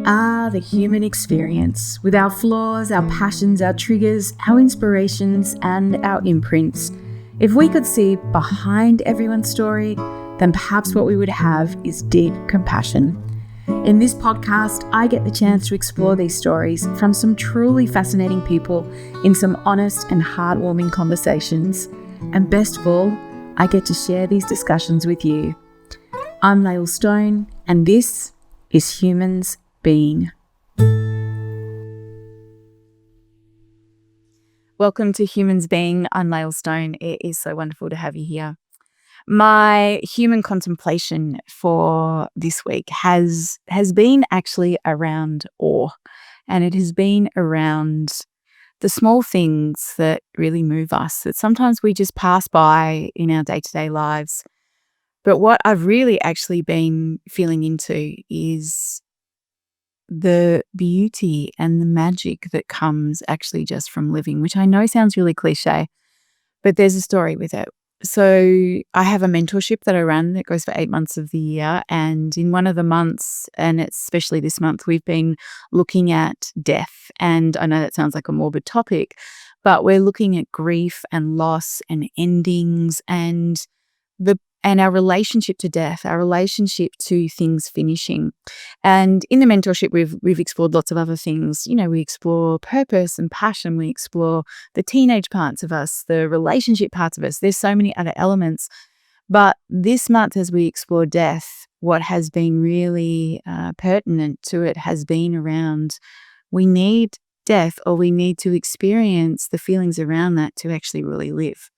are the human experience, with our flaws, our passions, our triggers, our inspirations, and our imprints. If we could see behind everyone's story, then perhaps what we would have is deep compassion. In this podcast, I get the chance to explore these stories from some truly fascinating people in some honest and heartwarming conversations. And best of all, I get to share these discussions with you. I'm Lael Stone, and this is Humans Being. Welcome to Humans Being. I'm Lael Stone. It is so wonderful to have you here. My human contemplation for this week has been actually around awe, and it has been around the small things that really move us, that sometimes we just pass by in our day-to-day lives. But what I've really actually been feeling into is the beauty and the magic that comes actually just from living, which I know sounds really cliche, but there's a story with it. So I have a mentorship that I run that goes for 8 months of the year. And in one of the months, and especially this month, we've been looking at death. And I know that sounds like a morbid topic, but we're looking at grief and loss and endings and our relationship to death, our relationship to things finishing. And in the mentorship, we've explored lots of other things. You know, we explore purpose and passion. We explore the teenage parts of us, the relationship parts of us. There's so many other elements. But this month, as we explore death, what has been really pertinent to it has been around we need death, or we need to experience the feelings around that to actually really live.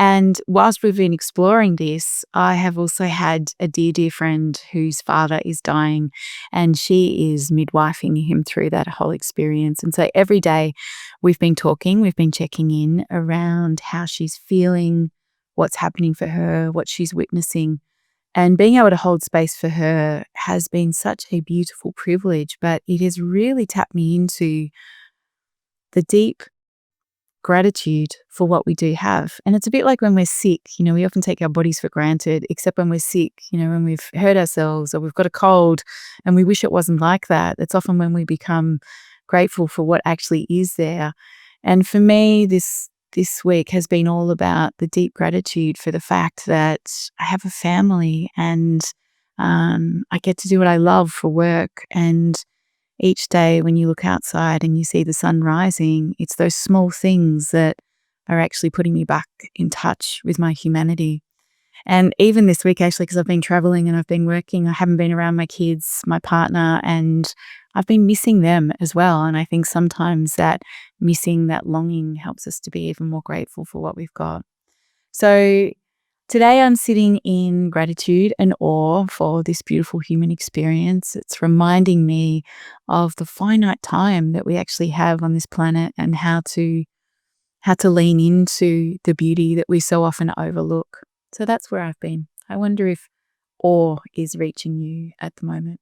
And whilst we've been exploring this, I have also had a dear friend whose father is dying, and she is midwifing him through that whole experience. And so every day we've been talking, we've been checking in around how she's feeling, what's happening for her, what she's witnessing. And being able to hold space for her has been such a beautiful privilege, but it has really tapped me into the deep gratitude for what we do have. And it's a bit like when we're sick, we often take our bodies for granted, except when we're sick, when we've hurt ourselves or we've got a cold and we wish it wasn't like that. It's often when we become grateful for what actually is there. And for me, this week has been all about the deep gratitude for the fact that I have a family and I get to do what I love for work. And each day when you look outside and you see the sun rising, it's those small things that are actually putting me back in touch with my humanity. And even this week, actually, because I've been traveling and I've been working, I haven't been around my kids, my partner, and I've been missing them as well. And I think sometimes that missing, that longing helps us to be even more grateful for what we've got. So today I'm sitting in gratitude and awe for this beautiful human experience. It's reminding me of the finite time that we actually have on this planet and how to lean into the beauty that we so often overlook. So that's where I've been. I wonder if awe is reaching you at the moment.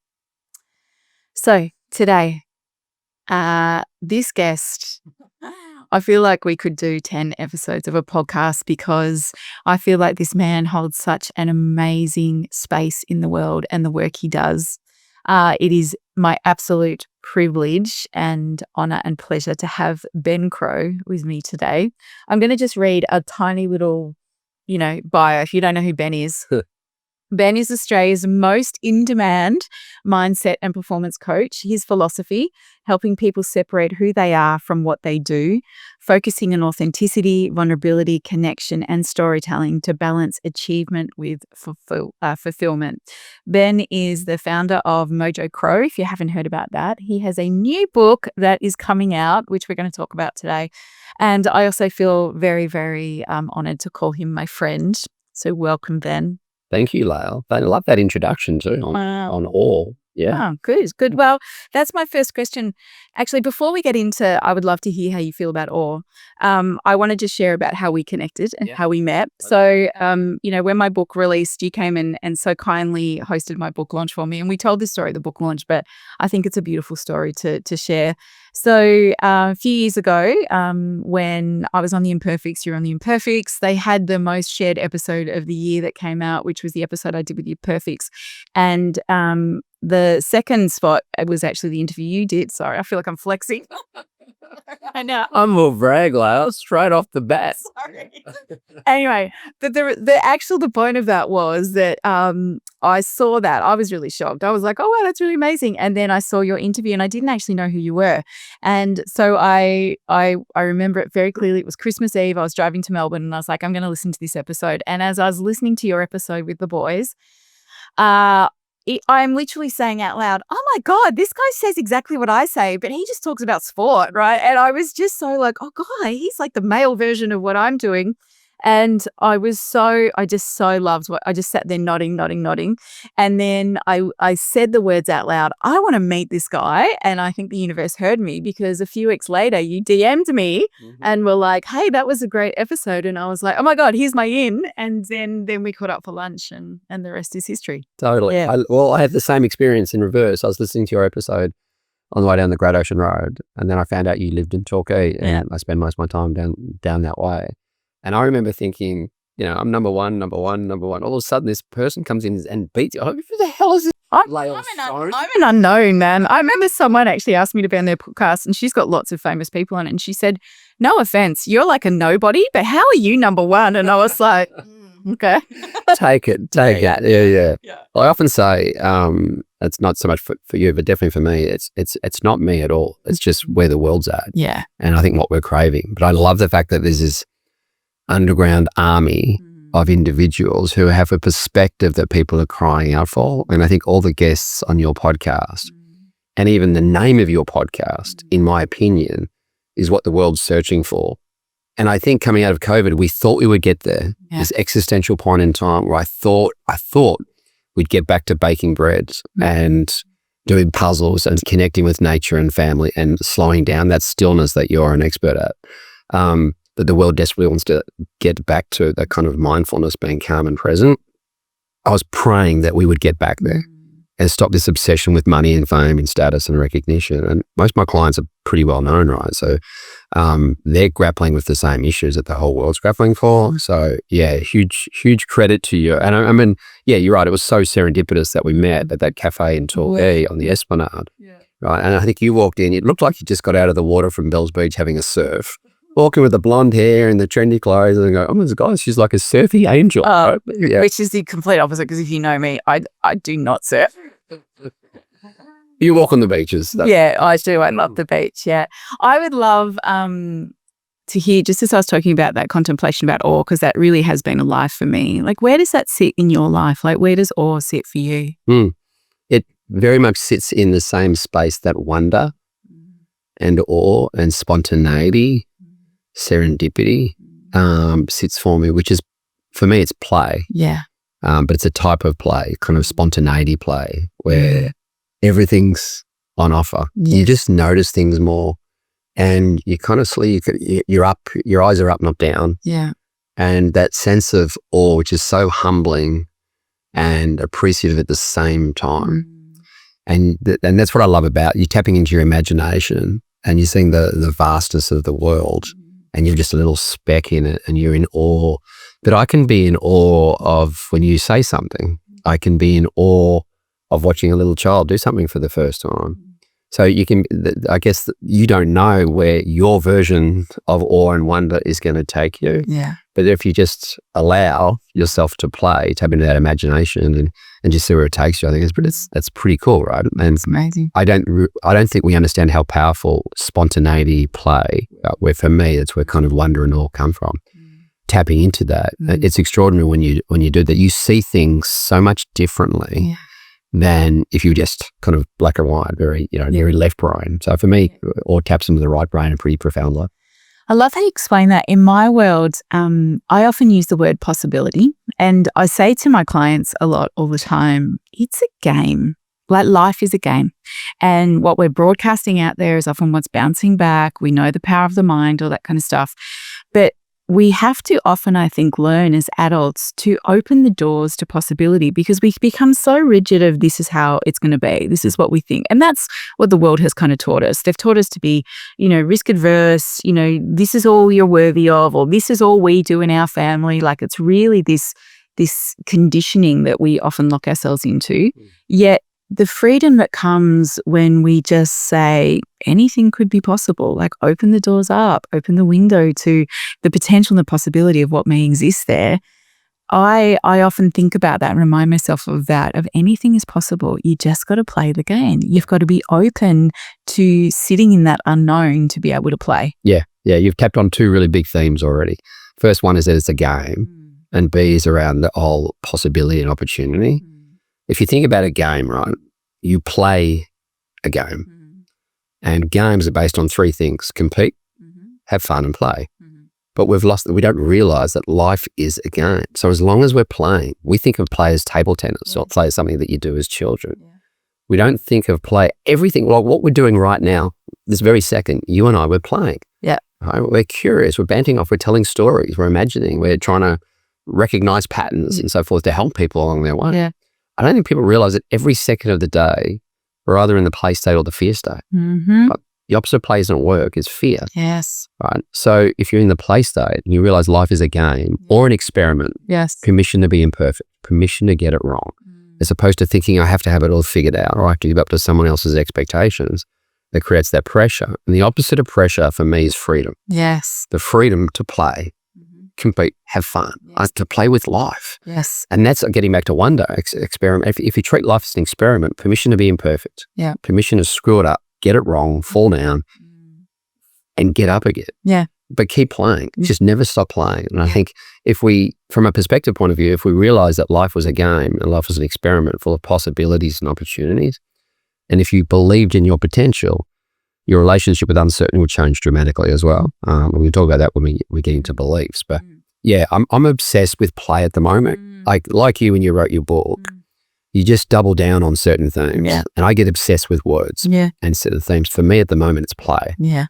So today, this guest, I feel like we could do 10 episodes of a podcast because I feel like this man holds such an amazing space in the world and the work he does. It is my absolute privilege and honor and pleasure to have Ben Crowe with me today. I'm going to just read a tiny little, bio if you don't know who Ben is. Ben is Australia's most in-demand mindset and performance coach. His philosophy, helping people separate who they are from what they do, focusing on authenticity, vulnerability, connection, and storytelling to balance achievement with fulfillment. Ben is the founder of Mojo Crowe, if you haven't heard about that. He has a new book that is coming out, which we're going to talk about today. And I also feel very, very honored to call him my friend. So welcome, Ben. Thank you, Lael. I love that introduction too on awe. Yeah. Oh, good. Well, that's my first question. Actually, before we get into, I would love to hear how you feel about awe. I want to just share about how we connected and how we met. So, when my book released, you came in and so kindly hosted my book launch for me. And we told this story at the book launch, but I think it's a beautiful story to share. So a few years ago, when I was on The Imperfects, you're on The Imperfects, they had the most shared episode of the year that came out, which was the episode I did with The Imperfects. And the second spot was actually the interview you did. Sorry, I feel like I'm flexing. I know. I'm more brag, Lael, straight off the bat. Sorry. Anyway, but the point of that was that I saw that. I was really shocked. I was like, oh, wow, that's really amazing. And then I saw your interview and I didn't actually know who you were. And so I remember it very clearly. It was Christmas Eve. I was driving to Melbourne and I was like, I'm going to listen to this episode. And as I was listening to your episode with the boys, I'm literally saying out loud, oh my God, this guy says exactly what I say, but he just talks about sport, right? And I was just so like, oh God, he's like the male version of what I'm doing. And I just so loved I just sat there nodding. And then I said the words out loud, I want to meet this guy. And I think the universe heard me because a few weeks later you DM'd me and were like, hey, that was a great episode. And I was like, oh my God, here's my in. And then we caught up for lunch and the rest is history. Totally. Yeah. I had the same experience in reverse. I was listening to your episode on the way down the Great Ocean Road. And then I found out you lived in Torquay and I spend most of my time down that way. And I remember thinking, I'm number one. All of a sudden, this person comes in and beats you. Oh, who the hell is this? Lael Stone? I'm an unknown, man. I remember someone actually asked me to be on their podcast and she's got lots of famous people on it. And she said, no offense, you're like a nobody, but how are you number one? And I was like, okay. Take it. Yeah. I often say, it's not so much for you, but definitely for me, it's not me at all. It's just where the world's at. Yeah. And I think what we're craving. But I love the fact that there's this underground army of individuals who have a perspective that people are crying out for. And I think all the guests on your podcast and even the name of your podcast, in my opinion, is what the world's searching for. And I think coming out of COVID, we thought we would get there. Yeah. This existential point in time where I thought we'd get back to baking bread and doing puzzles and connecting with nature and family and slowing down that stillness that you're an expert at. But the world desperately wants to get back to that kind of mindfulness, being calm and present. I was praying that we would get back there and stop this obsession with money and fame and status and recognition. And most of my clients are pretty well known, right? So they're grappling with the same issues that the whole world's grappling for. So yeah, huge credit to you. And I mean, yeah, you're right. It was so serendipitous that we met at that cafe in Torquay on the Esplanade. Yeah. Right. And I think you walked in, it looked like you just got out of the water from Bells Beach having a surf. Walking with the blonde hair and the trendy clothes, and I go, oh my God, she's like a surfy angel. Right? Yeah. Which is the complete opposite, because if you know me, I do not surf. You walk on the beaches. Yeah, I do. I love the beach. Yeah. I would love to hear, just as I was talking about that contemplation about awe, because that really has been a life for me. Like, where does that sit in your life? Like, where does awe sit for you? It very much sits in the same space that wonder and awe and spontaneity, serendipity sits for me, which is, for me, it's play. Yeah. But it's a type of play, kind of spontaneity play, where everything's on offer. Yeah. You just notice things more, and you kind of sleep. You're up. Your eyes are up, not down. Yeah. And that sense of awe, which is so humbling and appreciative at the same time. And that's what I love about you, tapping into your imagination, and you're seeing the vastness of the world. And you're just a little speck in it, and you're in awe. But I can be in awe of when you say something. I can be in awe of watching a little child do something for the first time. So you can, I guess you don't know where your version of awe and wonder is going to take you. Yeah. But if you just allow yourself to play, tap into that imagination and just see where it takes you, I think that's pretty cool, right? And it's amazing. I don't think we understand how powerful spontaneity play, where for me, it's where kind of wonder and awe come from. Tapping into that, it's extraordinary when you do that. You see things so much differently than if you just kind of black and white, very left brain. So for me, awe taps into the right brain in a pretty profound way. I love how you explain that. In my world, I often use the word possibility, and I say to my clients a lot all the time, it's a game. Like, life is a game, and what we're broadcasting out there is often what's bouncing back. We know the power of the mind, all that kind of stuff. But we have to often, I think, learn as adults to open the doors to possibility, because we become so rigid of this is how it's going to be. This is what we think. And that's what the world has kind of taught us. They've taught us to be, risk adverse, this is all you're worthy of, or this is all we do in our family. Like, it's really this conditioning that we often lock ourselves into. Yet the freedom that comes when we just say anything could be possible, like open the doors up, open the window to the potential and the possibility of what may exist there. I often think about that and remind myself of that, of anything is possible. You just got to play the game. You've got to be open to sitting in that unknown to be able to play. Yeah. You've tapped on two really big themes already. First one is that it's a game, and B is around the whole possibility and opportunity. If you think about a game, right, you play a game, and games are based on three things: compete, have fun, and play. But we don't realize that life is a game. So as long as we're playing, we think of play as table tennis or play as something that you do as children. We don't think of play, everything, like what we're doing right now, this very second, you and I, we're playing. Yeah. Right? We're curious, we're banting off, we're telling stories, we're imagining, we're trying to recognize patterns and so forth to help people along their way. Yeah. I don't think people realize that every second of the day, we're either in the play state or the fear state. But the opposite of play doesn't work, is fear. Yes. Right. So if you're in the play state and you realize life is a game or an experiment, permission to be imperfect, permission to get it wrong, as opposed to thinking I have to have it all figured out or I have to live up to someone else's expectations, that creates that pressure. And the opposite of pressure for me is freedom. Yes. The freedom to play, compete, have fun, to play with life. Yes. And that's getting back to wonder, experiment. If you treat life as an experiment, permission to be imperfect, permission to screw it up, get it wrong, fall down, and get up again. Yeah. But keep playing. Just never stop playing. And I think if we, from a perspective point of view, if we realize that life was a game and life was an experiment full of possibilities and opportunities, and if you believed in your potential, your relationship with uncertainty would change dramatically as well. We'll talk about that when we get into beliefs. But yeah, I'm obsessed with play at the moment. Like you when you wrote your book. You just double down on certain themes. Yeah. And I get obsessed with words and certain themes. For me at the moment, it's play. Yeah.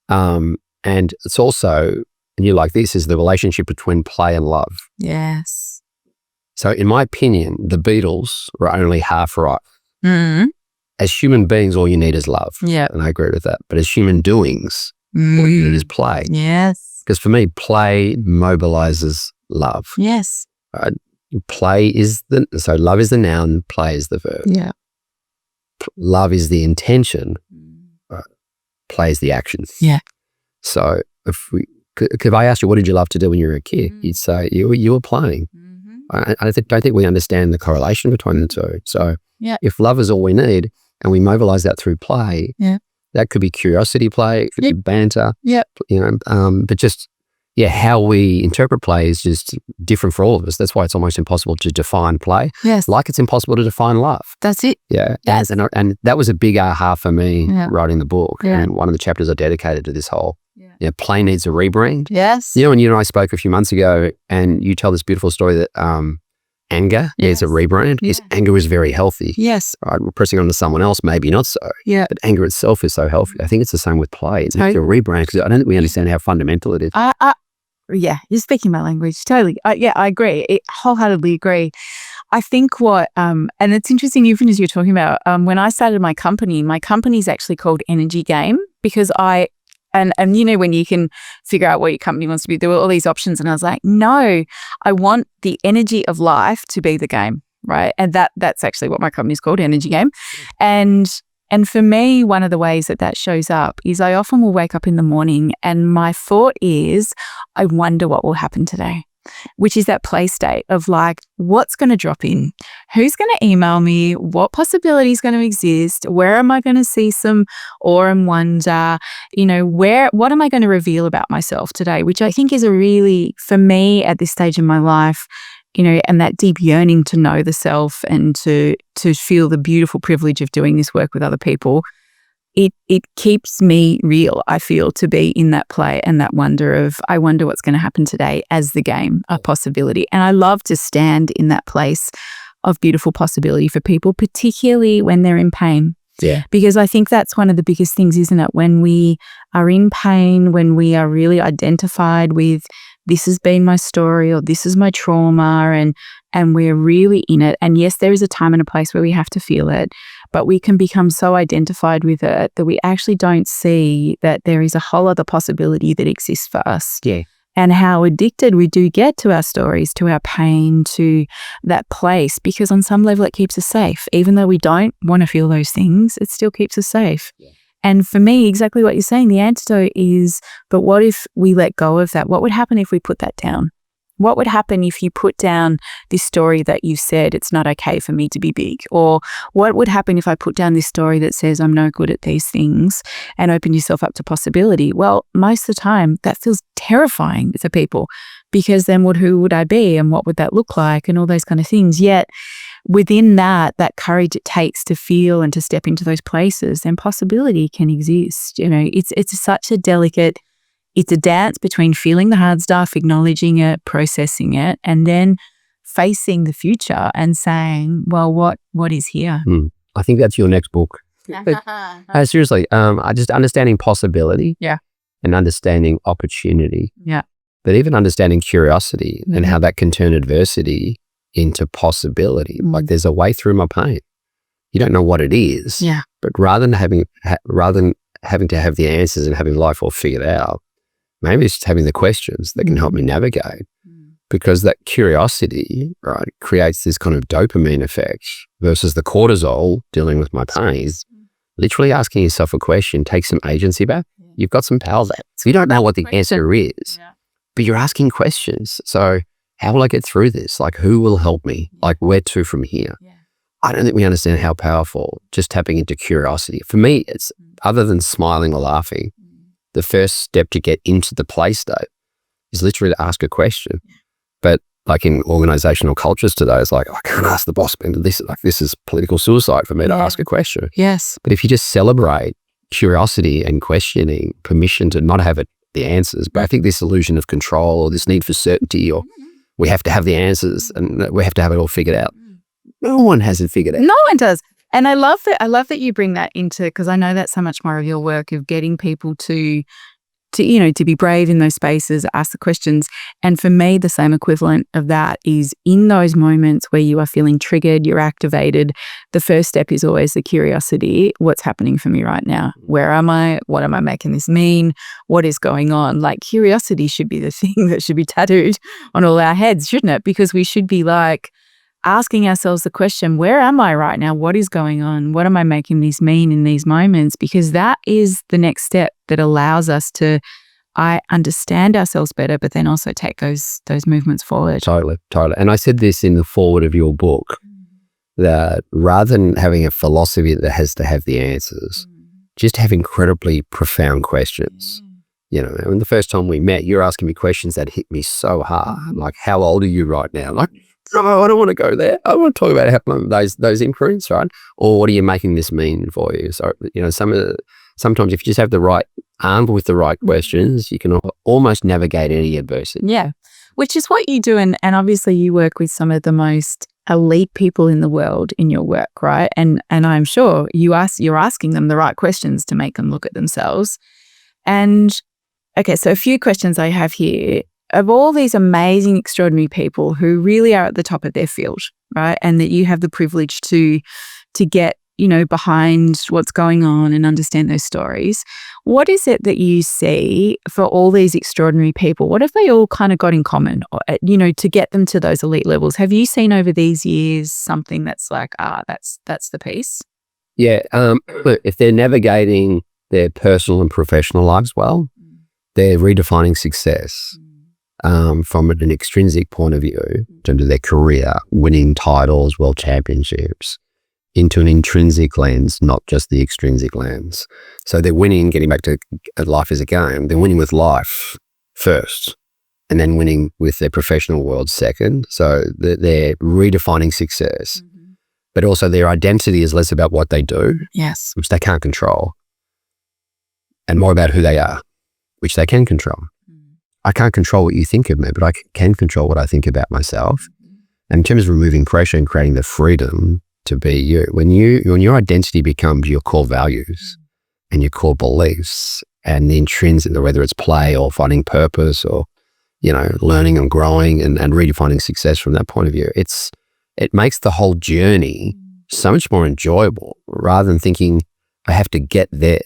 And it's also, and you like this, is the relationship between play and love. Yes. So in my opinion, the Beatles were only half right. As human beings, all you need is love. Yeah. And I agree with that. But as human doings, all you need is play. Yes. Because for me, play mobilizes love. Yes. Play is so love is the noun, play is the verb. Yeah. Love is the intention, play is the action. Yeah. So if I asked you, what did you love to do when you were a kid? You'd say you were playing. I don't think we understand the correlation between the two. So if love is all we need and we mobilize that through play, that could be curiosity play, it could be banter, but just, how we interpret play is just different for all of us. That's why it's almost impossible to define play. Yes. Like it's impossible to define love. That's it. Yeah. Yes. And that was a big aha for me writing the book. And one of the chapters I dedicated to this whole, play needs a rebrand. Yes. When you and I spoke a few months ago and you tell this beautiful story that anger needs a rebrand because anger is very healthy. Yes. Right? We're pressing on to someone else, maybe not so. Yeah. But anger itself is so healthy. I think it's the same with play. It's a rebrand because I don't think we understand how fundamental it is. Yeah, you're speaking my language. Totally. I agree. I wholeheartedly agree. I think and it's interesting, even as you're talking about, when I started my company's actually called Energy Game because and when you can figure out what your company wants to be, there were all these options. And I was like, no, I want the energy of life to be the game, right? And that's actually what my company's called, Energy Game. And for me, one of the ways that shows up is I often will wake up in the morning and my thought is, I wonder what will happen today, which is that play state of like, what's going to drop in? Who's going to email me? What possibility is going to exist? Where am I going to see some awe and wonder? What am I going to reveal about myself today? Which I think is a really, for me at this stage in my life, and that deep yearning to know the self and to feel the beautiful privilege of doing this work with other people, it keeps me real, I feel, to be in that play and that wonder of, I wonder what's going to happen today as the game, a possibility. And I love to stand in that place of beautiful possibility for people, particularly when they're in pain. Yeah. Because I think that's one of the biggest things, isn't it? When we are in pain, when we are really identified with this has been my story or this is my trauma and we're really in it. And yes, there is a time and a place where we have to feel it, but we can become so identified with it that we actually don't see that there is a whole other possibility that exists for us. Yeah. and how addicted we do get to our stories, to our pain, to that place, because on some level it keeps us safe. Even though we don't want to feel those things, it still keeps us safe. Yeah. And for me, exactly what you're saying, the antidote is, but what if we let go of that? What would happen if we put that down? What would happen if you put down this story that you said it's not okay for me to be big? Or what would happen if I put down this story that says I'm no good at these things, and open yourself up to possibility? Well, most of the time that feels terrifying to people, because then who would I be and what would that look like and all those kind of things. Yet within that courage it takes to feel and to step into those places, then possibility can exist. It's such a delicate, it's a dance between feeling the hard stuff, acknowledging it, processing it, and then facing the future and saying, well, what is here? I think that's your next book. Seriously, just understanding possibility, and understanding opportunity, but even understanding curiosity and how that can turn adversity into possibility. Like there's a way through my pain. You don't know what it is, but rather than having to have the answers and having life all figured out, maybe it's just having the questions that can help me navigate. Because that curiosity, right, creates this kind of dopamine effect versus the cortisol dealing with my pain. Literally asking yourself a question takes some agency back. You've got some power there. So you don't know what the answer is, but you're asking questions. So how will I get through this? Like, who will help me? Like, where to from here? I don't think we understand how powerful just tapping into curiosity. For me, it's other than smiling or laughing, the first step to get into the play state is literally to ask a question. But like in organizational cultures today, it's like, I can't ask the boss, man, this is political suicide for me to ask a question. Yes. But if you just celebrate curiosity and questioning, permission to not have the answers, but I think this illusion of control or this need for certainty, or we have to have the answers and we have to have it all figured out. No one has it figured out. No one does. And I love that you bring that into, because I know that's so much more of your work of getting people to be brave in those spaces, ask the questions. And for me, the same equivalent of that is in those moments where you are feeling triggered, you're activated, the first step is always the curiosity. What's happening for me right now? Where am I? What am I making this mean? What is going on? Like, curiosity should be the thing that should be tattooed on all our heads, shouldn't it? Because we should be like asking ourselves the question, where am I right now? What is going on? What am I making this mean in these moments? Because that is the next step that allows us to understand ourselves better, but then also take those movements forward. Totally. And I said this in the foreword of your book, that rather than having a philosophy that has to have the answers, just have incredibly profound questions. And the first time we met, you're asking me questions that hit me so hard. Like, how old are you right now? Like, no, I don't want to go there. I want to talk about those imprints, right? Or what are you making this mean for you? So, sometimes if you just have the right armed with the right questions, you can almost navigate any adversity. Yeah, which is what you do. And obviously you work with some of the most elite people in the world in your work, right? And I'm sure you're asking them the right questions to make them look at themselves. And okay, so a few questions I have here. Of all these amazing, extraordinary people who really are at the top of their field, right? And that you have the privilege to get, behind what's going on and understand those stories. What is it that you see for all these extraordinary people? What have they all kind of got in common, to get them to those elite levels? Have you seen over these years something that's like, that's the piece? Yeah. Look, if they're navigating their personal and professional lives well, they're redefining success. From an extrinsic point of view, in terms of their career, winning titles, world championships, into an intrinsic lens, not just the extrinsic lens. So they're winning, getting back to life as a game, they're winning with life first, and then winning with their professional world second. So they're redefining success, but also their identity is less about what they do, yes, which they can't control, and more about who they are, which they can control. I can't control what you think of me, but I can control what I think about myself. And in terms of removing pressure and creating the freedom to be you, when your identity becomes your core values and your core beliefs and the intrinsic, whether it's play or finding purpose or, learning and growing and redefining success from that point of view, it makes the whole journey so much more enjoyable rather than thinking I have to get there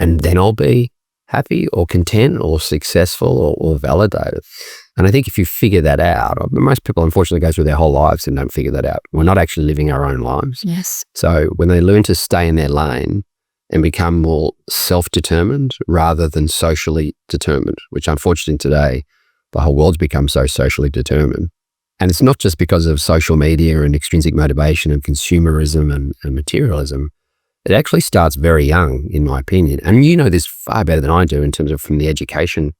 and then I'll be happy or content or successful or validated. And I think if you figure that out, most people unfortunately go through their whole lives and don't figure that out. We're not actually living our own lives. Yes. So when they learn to stay in their lane and become more self-determined rather than socially determined, which unfortunately today, the whole world's become so socially determined. And it's not just because of social media and extrinsic motivation and consumerism and materialism. It actually starts very young, in my opinion. And you know this far better than I do in terms of from the education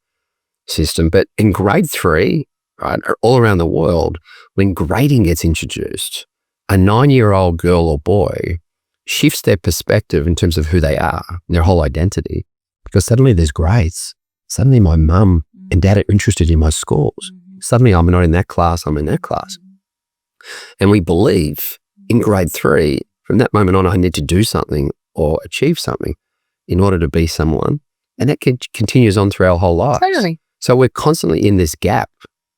system. But in grade 3, right, all around the world, when grading gets introduced, a 9-year-old girl or boy shifts their perspective in terms of who they are, their whole identity, because suddenly there's grades. Suddenly my mum and dad are interested in my scores. Suddenly I'm not in that class, I'm in that class. And we believe in grade 3, from that moment on, I need to do something or achieve something in order to be someone. And that continues on through our whole lives. Totally. So we're constantly in this gap,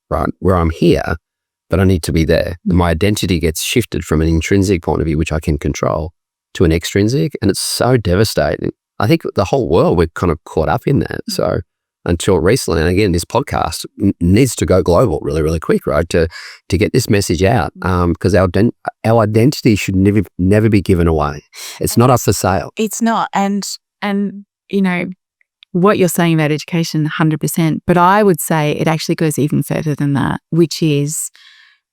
right, where I'm here, but I need to be there. My identity gets shifted from an intrinsic point of view, which I can control, to an extrinsic. And it's so devastating. I think the whole world, we're kind of caught up in that. So until recently, and again, this podcast needs to go global really, really quick, right? To get this message out, because our identity should never be given away. It's not up for sale. It's not. And you know, what you're saying about education, 100%. But I would say it actually goes even further than that, which is,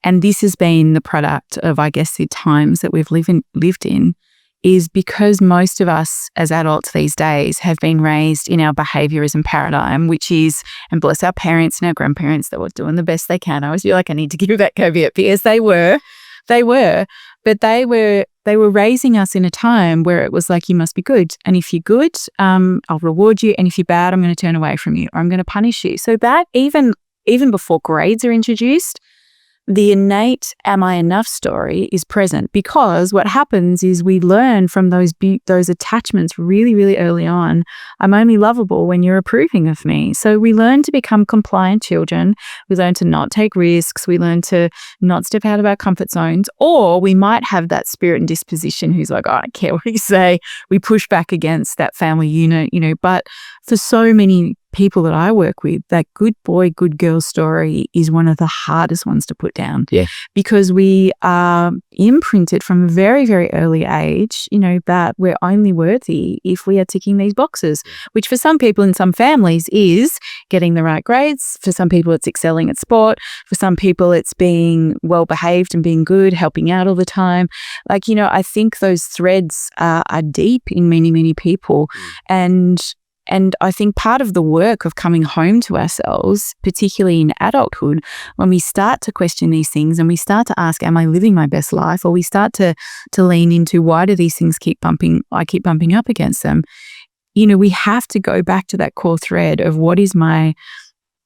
and this has been the product of, I guess, the times that we've lived in, is because most of us as adults these days have been raised in our behaviorism paradigm, which is, and bless our parents and our grandparents that were doing the best they can. I always feel like I need to give that caveat because they were, but they were raising us in a time where it was like, you must be good. And if you're good, I'll reward you. And if you're bad, I'm going to turn away from you or I'm going to punish you. So that even before grades are introduced, the innate am I enough story is present, because what happens is we learn from those attachments really, really early on. I'm only lovable when you're approving of me. So we learn to become compliant children. We learn to not take risks. We learn to not step out of our comfort zones, or we might have that spirit and disposition who's like, oh, I don't care what you say. We push back against that family unit, but for so many people that I work with, that good boy, good girl story is one of the hardest ones to put down. Yeah. Because we are imprinted from a very, very early age, that we're only worthy if we are ticking these boxes, which for some people in some families is getting the right grades. For some people, it's excelling at sport. For some people, it's being well behaved and being good, helping out all the time. I think those threads are deep in many, many people. And I think part of the work of coming home to ourselves, particularly in adulthood, when we start to question these things and we start to ask, am I living my best life? Or we start to lean into, why do these things keep bumping up against them? We have to go back to that core thread of what is my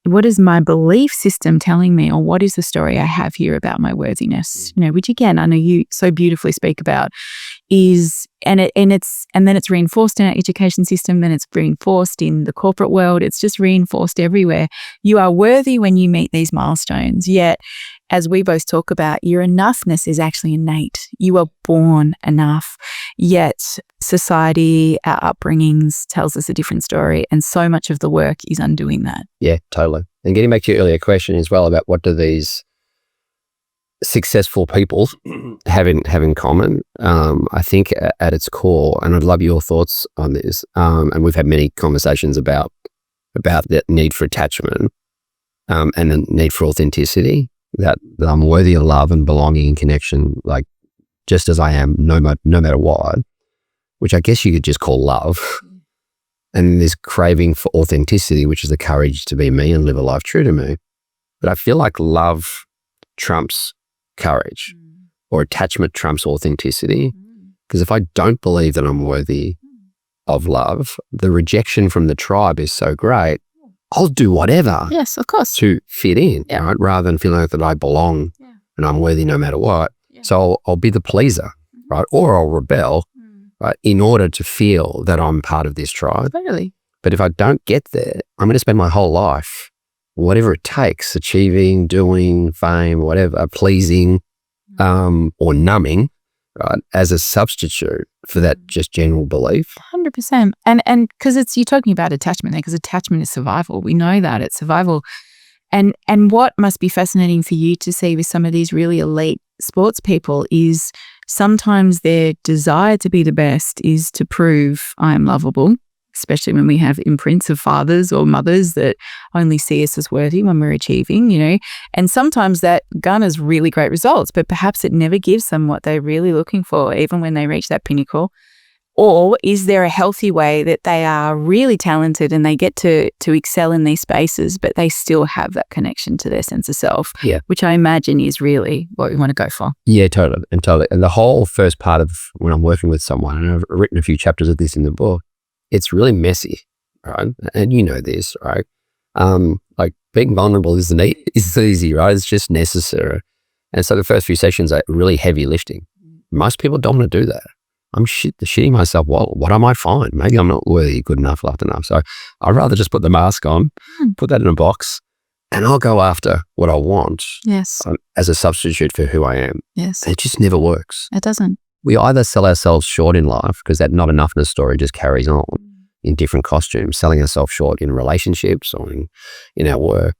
belief system telling me, or what is the story I have here about my worthiness? Which again, I know you so beautifully speak about, and then it's reinforced in our education system, then it's reinforced in the corporate world. It's just reinforced everywhere. You are worthy when you meet these milestones. Yet, as we both talk about, your enoughness is actually innate. You are born enough. Yet society, our upbringings tells us a different story. And so much of the work is undoing that. Yeah, totally. And getting back to your earlier question as well about what do these successful people have in common, I think at its core, and I'd love your thoughts on this, and we've had many conversations about that need for attachment and the need for authenticity, that I'm worthy of love and belonging and connection, like just as I am, no matter what, which I guess you could just call love. And this craving for authenticity, which is the courage to be me and live a life true to me. But I feel like love trumps courage, or attachment trumps authenticity. Because if I don't believe that I'm worthy of love, the rejection from the tribe is so great, I'll do whatever. Yes, of course. To fit in, right? Rather than feeling like that I belong and I'm worthy no matter what. Yeah. So I'll be the pleaser, right? Or I'll rebel, right? In order to feel that I'm part of this tribe. Totally. But if I don't get there, I'm going to spend my whole life, whatever it takes, achieving, doing, fame, whatever, pleasing, or numbing right, as a substitute for that just general belief. 100%. And because you're talking about attachment there, because attachment is survival. We know that it's survival. And what must be fascinating for you to see with some of these really elite sports people is sometimes their desire to be the best is to prove I am lovable, especially when we have imprints of fathers or mothers that only see us as worthy when we're achieving, and sometimes that garners really great results, but perhaps it never gives them what they're really looking for, even when they reach that pinnacle. Or is there a healthy way that they are really talented and they get to excel in these spaces, but they still have that connection to their sense of self, which I imagine is really what we want to go for. Yeah, totally. And the whole first part of when I'm working with someone, and I've written a few chapters of this in the book, it's really messy, right? And you know this, right? Like being vulnerable isn't easy, right? It's just necessary. And so the first few sessions are really heavy lifting. Most people don't want to do that. I'm shitting myself. Well, what am I fine? Maybe I'm not worthy, good enough, loved enough. So I'd rather just put the mask on, put that in a box, and I'll go after what I want. Yes. As a substitute for who I am. Yes. It just never works. It doesn't. We either sell ourselves short in life because that not enoughness story just carries on in different costumes, selling ourselves short in relationships or in our work,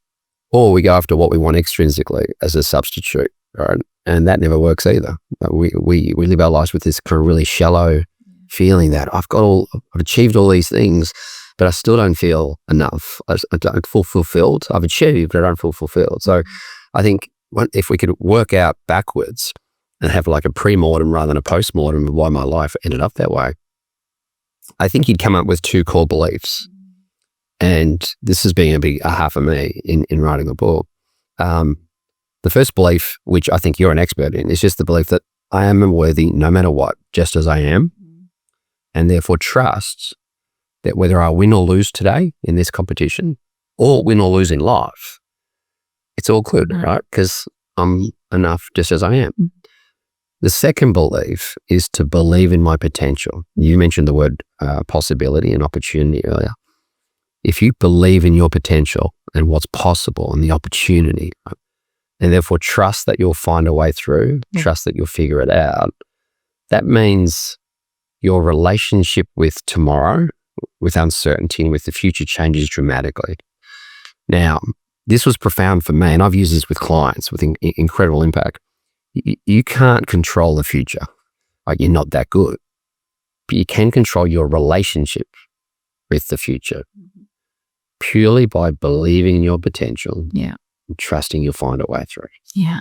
or we go after what we want extrinsically as a substitute, right? And that never works either. We live our lives with this kind of really shallow feeling that I've achieved all these things, but I still don't feel enough. I don't feel fulfilled. I've achieved, but I don't feel fulfilled. So I think if we could work out backwards and have like a pre-mortem rather than a post-mortem of why my life ended up that way, I think you'd come up with two core beliefs. And this has been a big aha for me in writing a book. The first belief, which I think you're an expert in, is just the belief that I am worthy no matter what, just as I am, and therefore trust that whether I win or lose today in this competition or win or lose in life, it's all good, right? Because I'm enough just as I am. The second belief is to believe in my potential. You mentioned the word possibility and opportunity earlier. If you believe in your potential and what's possible and the opportunity, and therefore trust that you'll find a way through, trust that you'll figure it out, that means your relationship with tomorrow, with uncertainty, and with the future changes dramatically. Now, this was profound for me, and I've used this with clients with incredible impact. You can't control the future. Like, you're not that good. But you can control your relationship with the future purely by believing in your potential. Yeah. And trusting you'll find a way through. Yeah.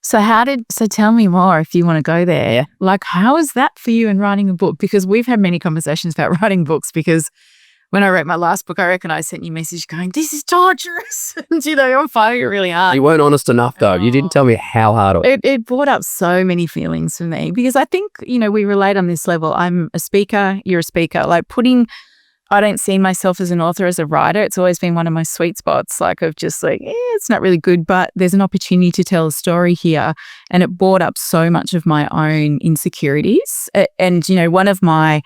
So tell me more if you want to go there. Like, how is that for you in writing a book? Because we've had many conversations about writing books, because when I wrote my last book, I reckon I sent you a message going, this is torturous. And, I'm finding it really hard. You weren't honest enough though. You didn't tell me how hard it was. It brought up so many feelings for me, because I think, we relate on this level. I'm a speaker, you're a speaker. Like, I don't see myself as an author, as a writer. It's always been one of my sweet spots, of just it's not really good, but there's an opportunity to tell a story here. And it brought up so much of my own insecurities. And, one of my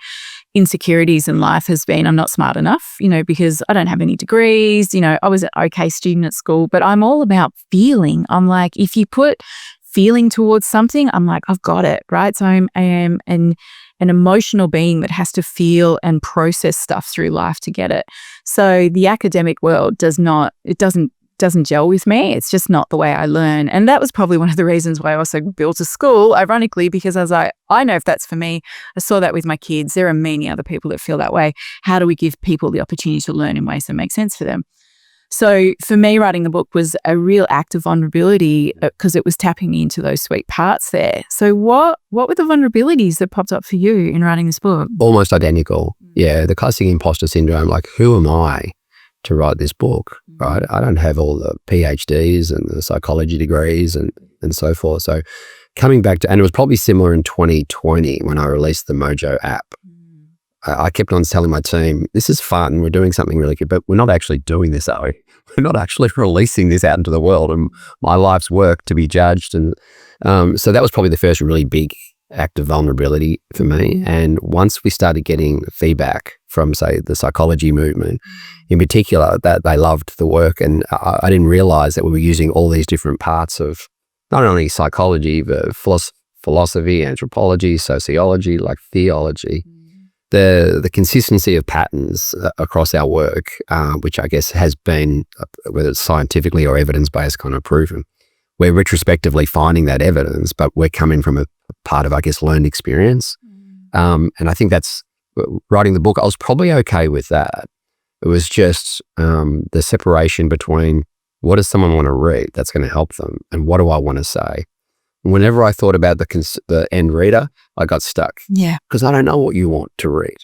insecurities in life has been I'm not smart enough, because I don't have any degrees. I was an okay student at school, but I'm all about feeling. I'm like, if you put feeling towards something, I'm like, I've got it, right? So I am an emotional being that has to feel and process stuff through life to get it. So the academic world doesn't gel with me. It's just not the way I learn. And that was probably one of the reasons why I also built a school, ironically, because as I know if that's for me, I saw that with my kids. There are many other people that feel that way. How do we give people the opportunity to learn in ways that make sense for them? So for me, writing the book was a real act of vulnerability, because it was tapping me into those sweet parts there. So what were the vulnerabilities that popped up for you in writing this book? Almost identical. Yeah, the classic imposter syndrome, like, who am I to write this book, right? I don't have all the PhDs and the psychology degrees and so forth. So coming back to, and it was probably similar in 2020 when I released the Mojo app. I kept on telling my team, this is fun, we're doing something really good, but we're not actually doing this, are we? We're not actually releasing this out into the world, and my life's work to be judged. And so that was probably the first really big act of vulnerability for me. And once we started getting feedback from, say, the psychology movement in particular, that they loved the work, and I didn't realize that we were using all these different parts of not only psychology, but philosophy, anthropology, sociology, like theology. The consistency of patterns across our work, which I guess has been, whether it's scientifically or evidence-based, kind of proven. We're retrospectively finding that evidence, but we're coming from a part of, I guess, learned experience. And I think that's, writing the book, I was probably okay with that. It was just the separation between what does someone want to read that's going to help them and what do I want to say. Whenever I thought about the end reader, I got stuck. Yeah. Because I don't know what you want to read.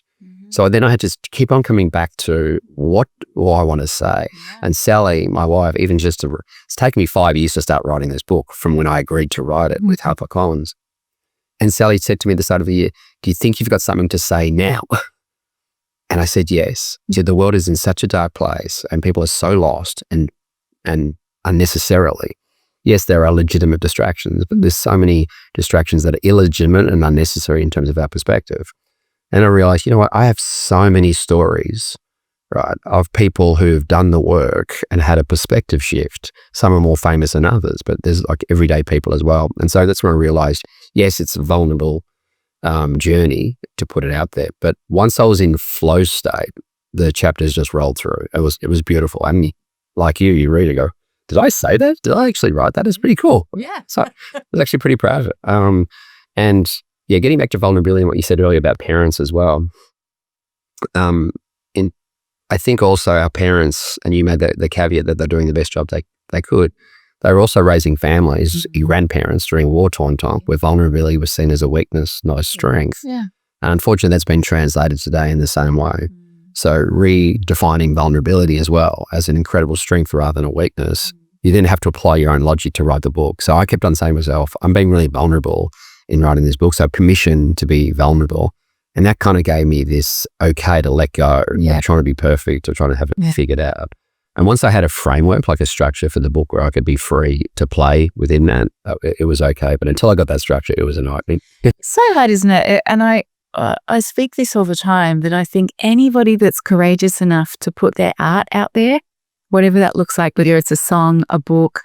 So then I had to keep on coming back to what do I want to say. Yeah. And Sally, my wife, even just it's taken me 5 years to start writing this book from when I agreed to write it with HarperCollins. And Sally said to me at the start of the year, do you think you've got something to say now? And I said, yes. She said, the world is in such a dark place and people are so lost and unnecessarily. Yes, there are legitimate distractions, but there's so many distractions that are illegitimate and unnecessary in terms of our perspective. And I realized, you know what, I have so many stories, right, of people who've done the work and had a perspective shift. Some are more famous than others, but there's like everyday people as well. And so that's when I realized, yes, it's a vulnerable journey to put it out there. But once I was in flow state, the chapters just rolled through. It was beautiful. And like you read it, go, did I say that? Did I actually write that? It's pretty cool. Yeah. So I was actually pretty proud of it. And yeah, getting back to vulnerability and what you said earlier about parents as well. I think also our parents, and you made the caveat that they're doing the best job they could. They were also raising families, grandparents during war-torn time, where vulnerability was seen as a weakness, not a strength. Yeah. And unfortunately, that's been translated today in the same way. So redefining vulnerability as well as an incredible strength rather than a weakness, you then have to apply your own logic to write the book. So I kept on saying to myself, I'm being really vulnerable in writing this book. So permission to be vulnerable. And that kind of gave me this okay to let go, not trying to be perfect or trying to have it figured out. And once I had a framework, like a structure for the book where I could be free to play within that, it was okay. But until I got that structure, it was a nightmare. It's so hard, isn't it? And I speak this all the time, that I think anybody that's courageous enough to put their art out there, whatever that looks like, whether it's a song, a book,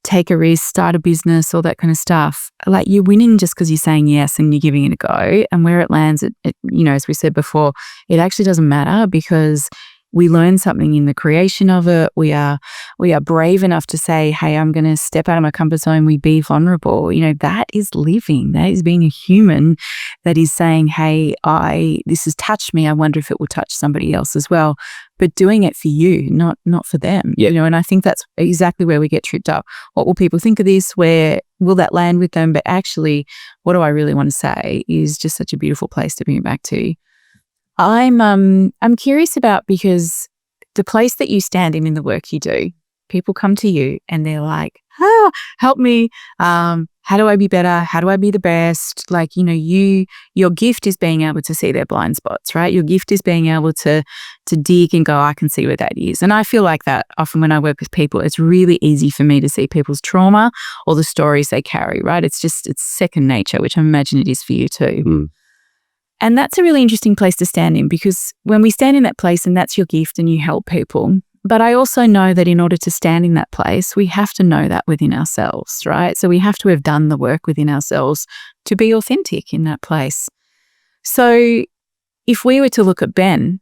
take a risk, start a business, all that kind of stuff, like you're winning just because you're saying yes and you're giving it a go. And where it lands, as we said before, it actually doesn't matter because we learn something in the creation of it. We are brave enough to say, hey, I'm going to step out of my comfort zone. We be vulnerable. That is living. That is being a human that is saying, hey, this has touched me. I wonder if it will touch somebody else as well. But doing it for you, not for them. Yeah. And I think that's exactly where we get tripped up. What will people think of this? Where will that land with them? But actually, what do I really want to say is just such a beautiful place to bring it back to. I'm curious about, because the place that you stand in the work you do, people come to you and they're like, help me. How do I be better? How do I be the best? Like, your gift is being able to see their blind spots, right? Your gift is being able to dig and go, I can see where that is. And I feel like that often when I work with people, it's really easy for me to see people's trauma or the stories they carry, right? It's second nature, which I imagine it is for you too. And that's a really interesting place to stand in, because when we stand in that place and that's your gift and you help people, but I also know that in order to stand in that place, we have to know that within ourselves, right? So we have to have done the work within ourselves to be authentic in that place. So if we were to look at Ben,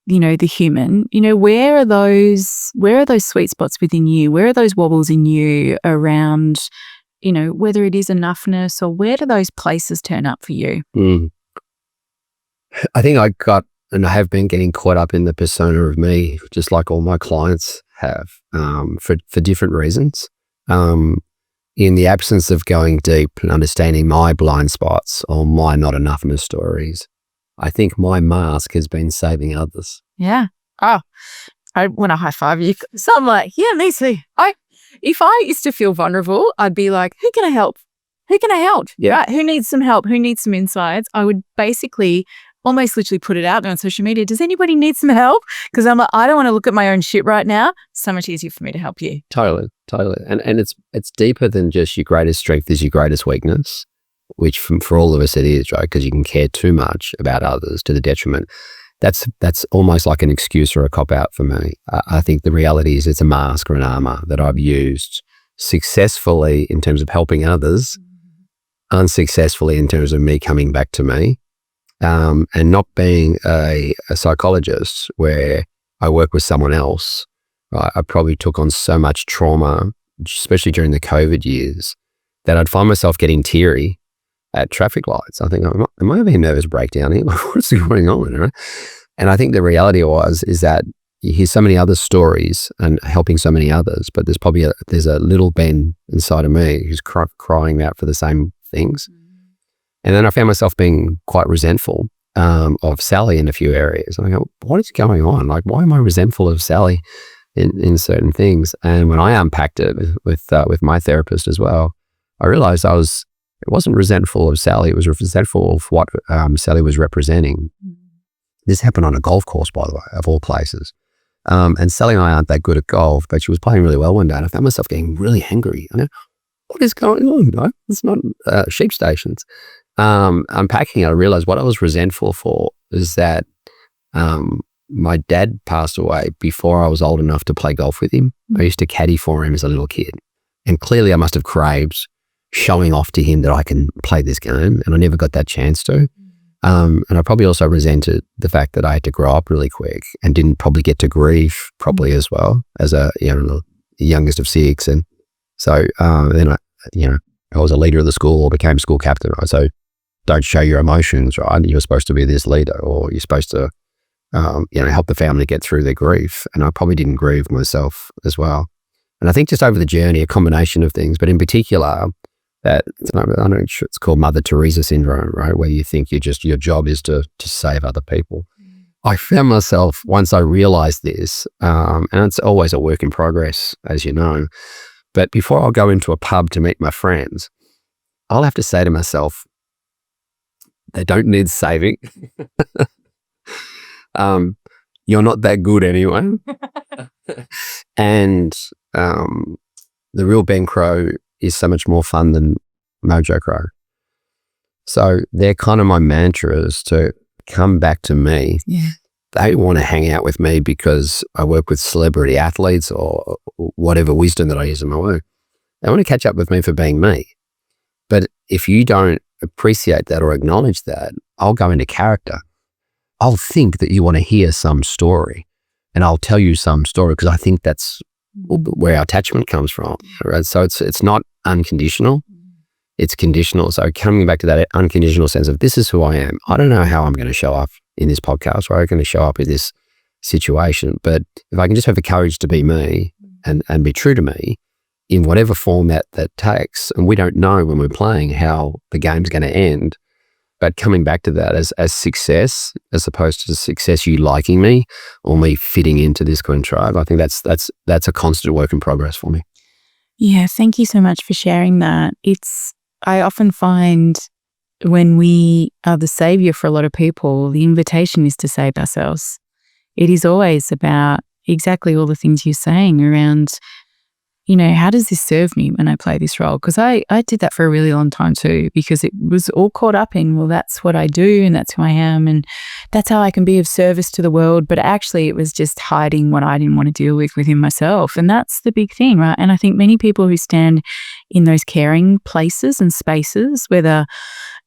the human, where are those sweet spots within you? Where are those wobbles in you around, whether it is enoughness, or where do those places turn up for you? I think I got, and I have been getting caught up in the persona of me, just like all my clients have, for different reasons. In the absence of going deep and understanding my blind spots or my not enoughness stories, I think my mask has been saving others. Yeah. Oh, I want to high five you. So I'm like, yeah, me too. If I used to feel vulnerable, I'd be like, who can I help? Who can I help? Yeah. Right? Who needs some help? Who needs some insights? I would basically almost literally put it out there on social media. Does anybody need some help? Because I'm like, I don't want to look at my own shit right now. So much easier for me to help you. Totally. And it's deeper than just your greatest strength is your greatest weakness, which for all of us it is, right? Because you can care too much about others to the detriment. That's almost like an excuse or a cop-out for me. I think the reality is it's a mask or an armor that I've used successfully in terms of helping others unsuccessfully in terms of me coming back to me, and not being a psychologist where I work with someone else. Right? I probably took on so much trauma, especially during the COVID years, that I'd find myself getting teary at traffic lights. I think, am I having a nervous breakdown here? What's going on? Right? And I think the reality is that you hear so many other stories and helping so many others, but there's a little Ben inside of me who's crying out for the same things. And then I found myself being quite resentful of Sally in a few areas. And I go, what is going on? Like, why am I resentful of Sally in certain things? And when I unpacked it with my therapist as well, I realized it wasn't resentful of Sally. It was resentful of what Sally was representing. This happened on a golf course, by the way, of all places. And Sally and I aren't that good at golf, but she was playing really well one day, and I found myself getting really angry. I go, what is going on? No, it's not sheep stations. Unpacking it, I realized what I was resentful for is that my dad passed away before I was old enough to play golf with him. I used to caddy for him as a little kid. And clearly I must have craved showing off to him that I can play this game, and I never got that chance to. And I probably also resented the fact that I had to grow up really quick and didn't probably get to grieve properly as well as the youngest of 6. And so then I was a leader of the school or became school captain. Right? So don't show your emotions, right? You're supposed to be this leader, or you're supposed to help the family get through their grief. And I probably didn't grieve myself as well. And I think just over the journey, a combination of things, but in particular, that it's called Mother Teresa syndrome, right? Where you think your job is to save other people. I found myself, once I realized this, and it's always a work in progress, as you know, but before I'll go into a pub to meet my friends, I'll have to say to myself, they don't need saving. You're not that good anyway. And the real Ben Crowe is so much more fun than Mojo Crowe. So they're kind of my mantras to come back to me. Yeah. They want to hang out with me because I work with celebrity athletes or whatever wisdom that I use in my work. They want to catch up with me for being me. But if you don't appreciate that or acknowledge that, I'll go into character. I'll think that you want to hear some story, and I'll tell you some story because I think that's where our attachment comes from. Right? So it's not unconditional, it's conditional. So coming back to that unconditional sense of this is who I am. I don't know how I'm going to show up in this podcast, or I'm going to show up in this situation, but if I can just have the courage to be me and be true to me in whatever format that takes, and we don't know when we're playing how the game's going to end, but coming back to that as success, as opposed to success you liking me or me fitting into this kind of tribe, I think that's a constant work in progress for me. Yeah, thank you so much for sharing that. I often find when we are the savior for a lot of people, the invitation is to save ourselves. It is always about exactly all the things you're saying around, how does this serve me when I play this role? Because I did that for a really long time too, because it was all caught up in, well, that's what I do and that's who I am and that's how I can be of service to the world. But actually it was just hiding what I didn't want to deal with within myself. And that's the big thing, right? And I think many people who stand in those caring places and spaces, whether,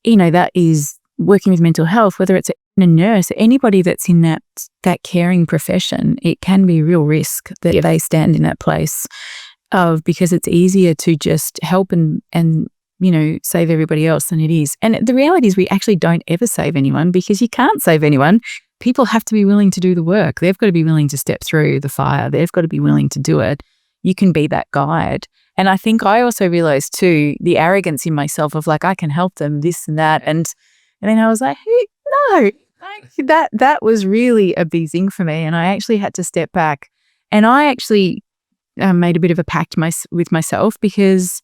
that is working with mental health, whether it's a nurse, anybody that's in that caring profession, it can be a real risk that they stand in that place because it's easier to just help and save everybody else than it is. And the reality is we actually don't ever save anyone because you can't save anyone. People have to be willing to do the work. They've got to be willing to step through the fire. They've got to be willing to do it. You can be that guide. And I think I also realized too, the arrogance in myself of like, I can help them, this and that. And then I was like, hey, no, that was really a big thing for me. And I actually had to step back. And I actually made a bit of a pact with myself because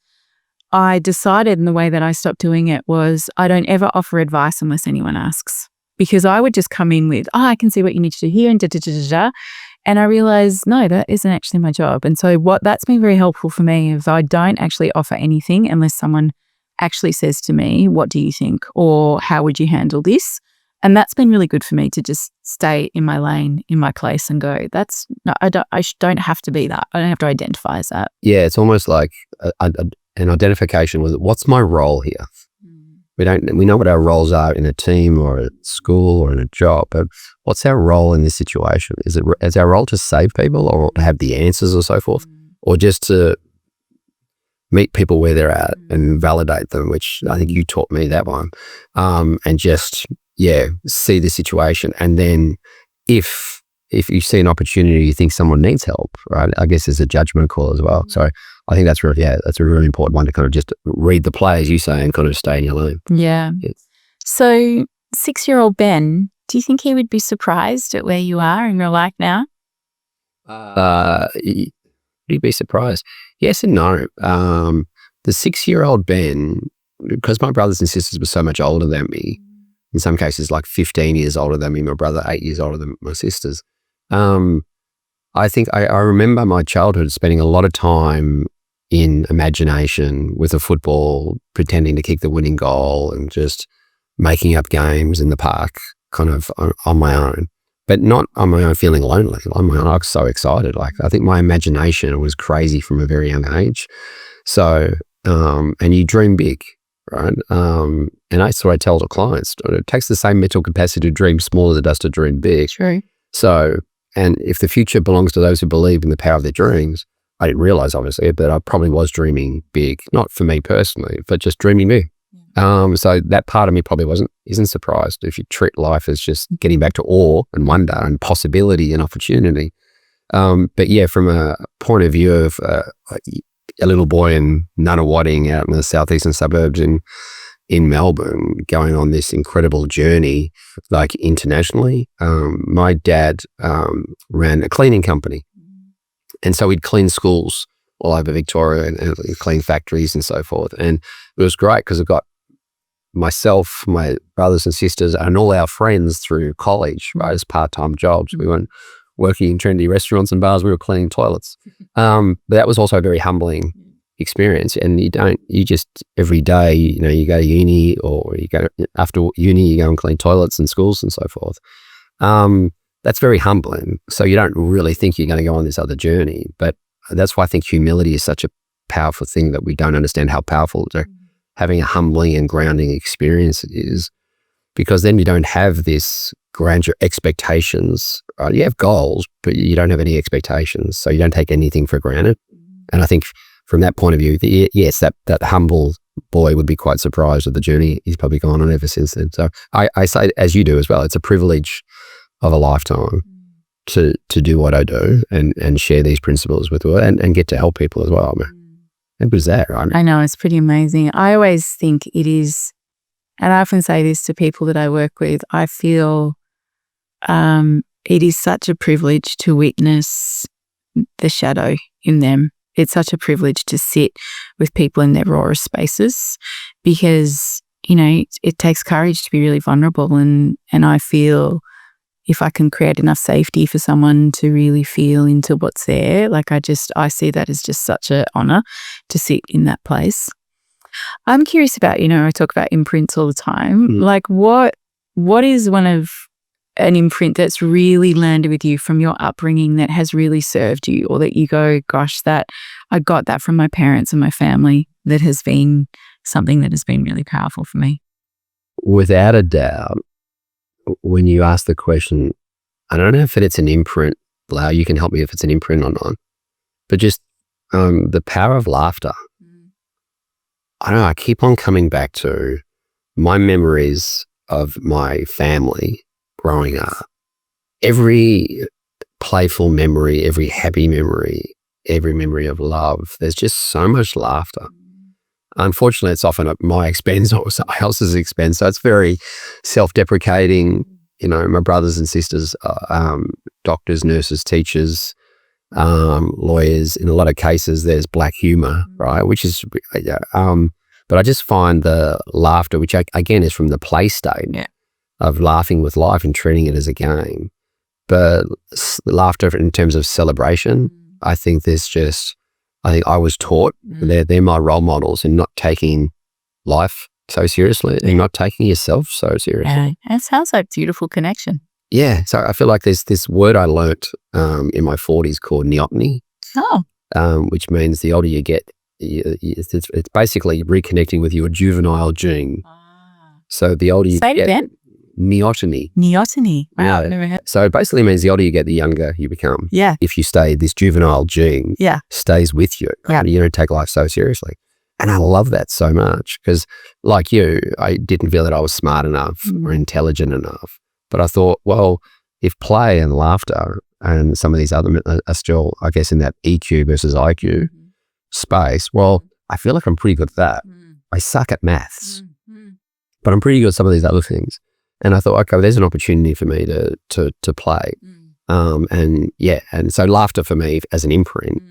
I decided, and the way that I stopped doing it was I don't ever offer advice unless anyone asks, because I would just come in with, I can see what you need to do here and da-da-da-da-da. And I realized, no, that isn't actually my job. And so that's been very helpful for me is I don't actually offer anything unless someone actually says to me, what do you think? Or how would you handle this? And that's been really good for me to just stay in my lane, in my place and go, I don't have to be that. I don't have to identify as that. Yeah, it's almost like an identification with what's my role here? we know what our roles are in a team or at school or in a job, but what's our role in this situation? Is our role to save people or to have the answers or so forth, or just to meet people where they're at and validate them, which I think you taught me that one, and just, see the situation. And then if you see an opportunity, you think someone needs help, right? I guess there's a judgment call as well. So I think that's a really important one to kind of just read the play, as you say, and kind of stay in your lane. Yeah. Yes. So 6-year-old Ben, do you think he would be surprised at where you are in your life now? Would he be surprised? Yes and no. The 6-year-old Ben, because my brothers and sisters were so much older than me, in some cases like 15 years older than me, my brother 8 years older than my sisters. I think I remember my childhood spending a lot of time in imagination with a football, pretending to kick the winning goal and just making up games in the park kind of on my own. But not on my own feeling lonely. On my own, I was so excited. Like, I think my imagination was crazy from a very young age. So, and you dream big, right? And that's what I tell the clients. It takes the same mental capacity to dream small as it does to dream big. True. So, and if the future belongs to those who believe in the power of their dreams, I didn't realize, obviously, but I probably was dreaming big, not for me personally, but just dreaming big. So that part of me probably isn't surprised if you treat life as just getting back to awe and wonder and possibility and opportunity. But yeah, from a point of view of a little boy in Nunawading out in the southeastern suburbs in Melbourne, going on this incredible journey, like internationally. My dad ran a cleaning company, and so we'd clean schools all over Victoria and clean factories and so forth. And it was great because it got myself, my brothers and sisters, and all our friends through college, right, as part-time jobs. We weren't working in trendy restaurants and bars, we were cleaning toilets. But that was also a very humbling experience. And you just every day, you go to uni, or you go after uni, you go and clean toilets and schools and so forth. That's very humbling. So you don't really think you're going to go on this other journey. But that's why I think humility is such a powerful thing, that we don't understand how powerful having a humbling and grounding experience is, because then you don't have this grandeur expectations. Right? You have goals, but you don't have any expectations. So you don't take anything for granted. And I think from that point of view, yes, that humble boy would be quite surprised at the journey he's probably gone on ever since then. So I say, as you do as well, it's a privilege of a lifetime to do what I do and share these principles with you and get to help people as well. How good is that, right? I know, it's pretty amazing. I always think it is, and I often say this to people that I work with, I feel it is such a privilege to witness the shadow in them. It's such a privilege to sit with people in their rawest spaces, because, it takes courage to be really vulnerable. And I feel if I can create enough safety for someone to really feel into what's there, like I see that as just such an honor to sit in that place. I'm curious about, I talk about imprints all the time. Like what is an imprint that's really landed with you from your upbringing that has really served you, or that you go, gosh, that I got that from my parents and my family, that has been something that has been really powerful for me? Without a doubt, when you ask the question, I don't know if it's an imprint, Lael, you can help me if it's an imprint or not, but just the power of laughter. I don't know, I keep on coming back to my memories of my family growing up. Every playful memory, every happy memory, every memory of love, there's just so much laughter. Unfortunately, it's often at my expense or someone else's expense. So it's very self-deprecating. My brothers and sisters are doctors, nurses, teachers, lawyers. In a lot of cases, there's black humor, right? Which is, but I just find the laughter, which again is from the play state of laughing with life and treating it as a game. But laughter in terms of celebration, I think I was taught, they're my role models in not taking life so seriously and not taking yourself so seriously. Yeah, it sounds like a beautiful connection. Yeah, so I feel like there's this word I learnt in my 40s called neoteny, which means the older you get, it's basically reconnecting with your juvenile gene. So the older you Say it get, again. neoteny. Neoteny. Wow, Yeah. I've never heard. So it basically means the older you get, the younger you become. Yeah. If you stay, this juvenile gene Yeah. stays with you. Yeah. You don't take life so seriously. And I love that so much because, like you, I didn't feel that I was smart enough or intelligent enough. But I thought, well, if play and laughter and some of these other are still, I guess, in that EQ versus IQ space, well, I feel like I'm pretty good at that. I suck at maths, but I'm pretty good at some of these other things. And I thought, okay, well, there's an opportunity for me to play. And so laughter for me as an imprint.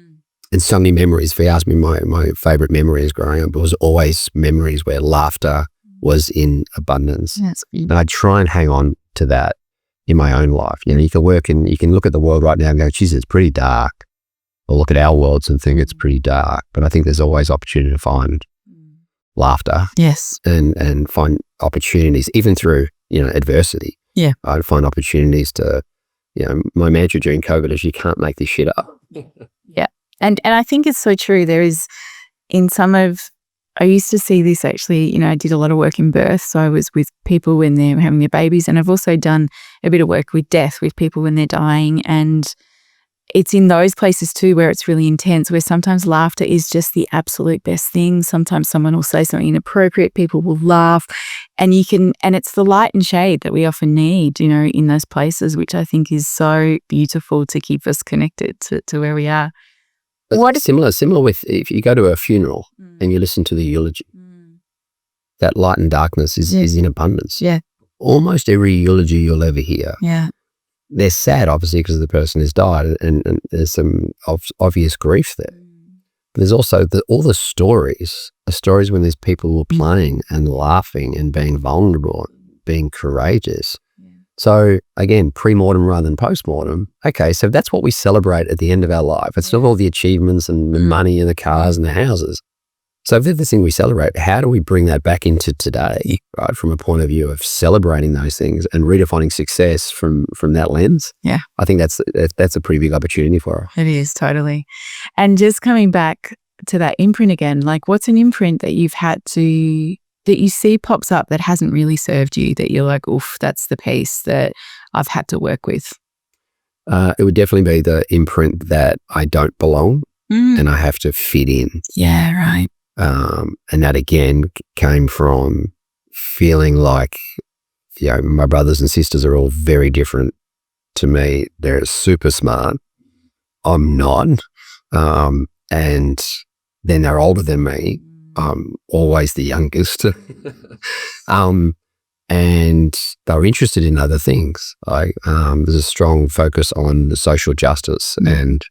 And so many memories, if you ask me my favorite memories growing up, it was always memories where laughter was in abundance. And I try and hang on to that in my own life. You know, you can work and you can look at the world right now and go, geez, it's pretty dark. Or look at our worlds and think it's pretty dark. But I think there's always opportunity to find laughter. Yes. And find opportunities, even through, adversity. Yeah. I'd find opportunities to, my mantra during COVID is you can't make this shit up. Yeah. And I think it's so true. There is I used to see this actually, I did a lot of work in birth. So I was with people when they're having their babies, and I've also done a bit of work with death with people when they're dying. And it's in those places too where it's really intense, where sometimes laughter is just the absolute best thing. Sometimes someone will say something inappropriate, people will laugh, and it's the light and shade that we often need, in those places, which I think is so beautiful to keep us connected to where we are. What similar with if you go to a funeral and you listen to the eulogy, that light and darkness is in abundance. Yeah. Almost every eulogy you'll ever hear. Yeah. They're sad, obviously, because the person has died, and there's some obvious grief there. But there's also all the stories when there's people who are playing and laughing and being vulnerable, being courageous. So again, pre-mortem rather than post-mortem. Okay, so that's what we celebrate at the end of our life. It's not all the achievements and the money and the cars and the houses. So if that's the thing we celebrate, how do we bring that back into today, right? From a point of view of celebrating those things and redefining success from that lens. Yeah. I think that's a pretty big opportunity for us. It is, totally. And just coming back to that imprint again, like what's an imprint that you've had to, that you see pops up that hasn't really served you, that you're like, oof, that's the piece that I've had to work with? It would definitely be the imprint that I don't belong and I have to fit in. Yeah, right. And that again came from feeling like, my brothers and sisters are all very different to me. They're super smart. I'm not. And then they're older than me. I'm always the youngest. And they were interested in other things. There's a strong focus on the social justice and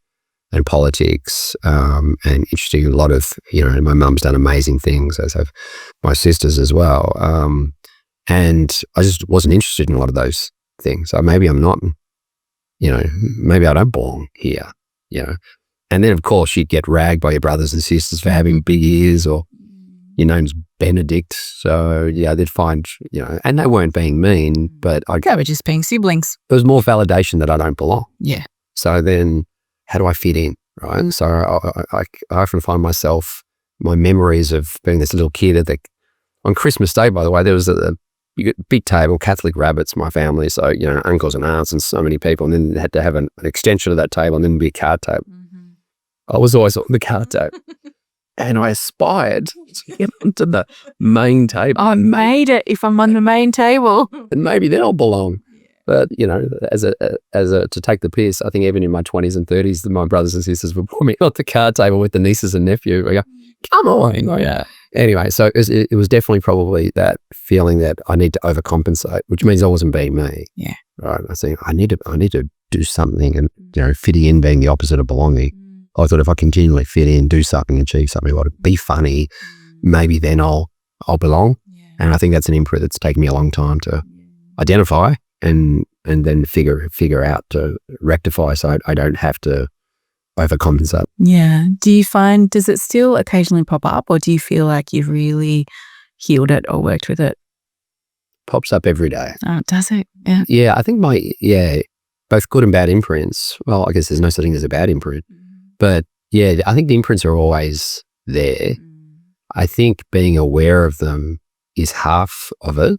politics, and interesting. A lot of, my mum's done amazing things, as have my sisters as well. And I just wasn't interested in a lot of those things. So maybe I'm not, maybe I don't belong here, And then, of course, you'd get ragged by your brothers and sisters for having big ears, or your name's Benedict. So, they'd find, and they weren't being mean, but they were just being siblings. There was more validation that I don't belong. Yeah. So then, how do I fit in, right? So I often find myself, my memories of being this little kid on Christmas Day, by the way, there was a big table, Catholic rabbits, my family. So, uncles and aunts and so many people. And then they had to have an extension of that table, and then be a card table. I was always on the card table. And I aspired to get onto the main table. I made it if I'm on the main table. And maybe then I'll belong. But, to take the piss, I think even in my 20s and 30s, my brothers and sisters would put me on the card table with the nieces and nephew. I go, come on. Oh, yeah. Anyway, so it was definitely probably that feeling that I need to overcompensate, which means I wasn't being me. Yeah. Right. I think I need to do something, and, fitting in being the opposite of belonging. I thought if I continually fit in, do something, achieve something, be funny, maybe then I'll belong. Yeah. And I think that's an imprint that's taken me a long time to identify and then figure out to rectify, so I don't have to overcompensate. Yeah. Do you find, does it still occasionally pop up, or do you feel like you've really healed it or worked with it? Pops up every day. Oh, does it? Yeah. Yeah. I think both good and bad imprints. Well, I guess there's no such thing as a bad imprint. But yeah, I think the imprints are always there. I think being aware of them is half of it,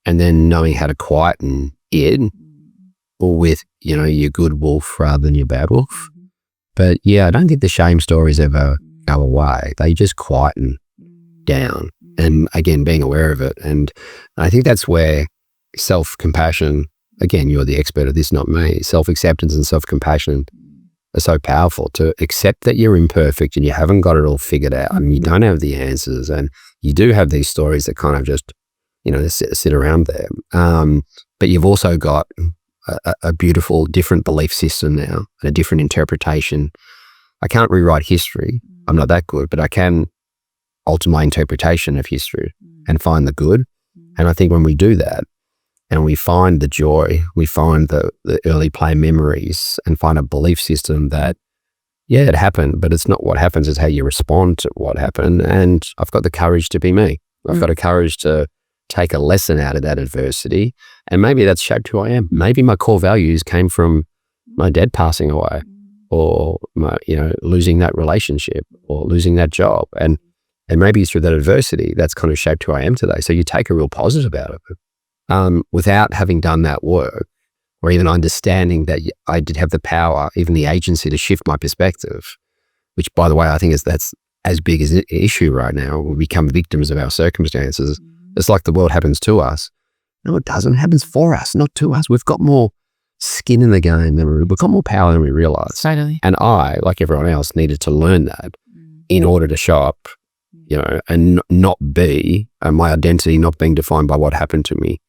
and then knowing how to quieten it, or with, your good wolf rather than your bad wolf. But yeah, I don't think the shame stories ever go away. They just quieten down. And again, being aware of it. And I think that's where self-compassion, again, you're the expert of this, not me, self-acceptance and self-compassion are so powerful, to accept that you're imperfect and you haven't got it all figured out and you don't have the answers, and you do have these stories that kind of just, sit around there. But you've also got a beautiful, different belief system now, and a different interpretation. I can't rewrite history. I'm not that good, but I can alter my interpretation of history and find the good. And I think when we do that, and we find the joy, we find the early play memories, and find a belief system that, yeah, it happened, but it's not what happens, it's how you respond to what happened. And I've got the courage to be me. I've got a courage to take a lesson out of that adversity. And maybe that's shaped who I am. Maybe my core values came from my dad passing away, or my, losing that relationship, or losing that job. And maybe through that adversity, that's kind of shaped who I am today. So you take a real positive out of it. Without having done that work, or even understanding that I did have the power, even the agency, to shift my perspective, which, by the way, I think that's as big as an issue right now. We become victims of our circumstances. It's like the world happens to us. No, it doesn't. It happens for us, not to us. We've got more skin in the game we've got more power than we realize. Totally. And I, like everyone else, needed to learn that in order to show up, and not be my identity not being defined by what happened to me,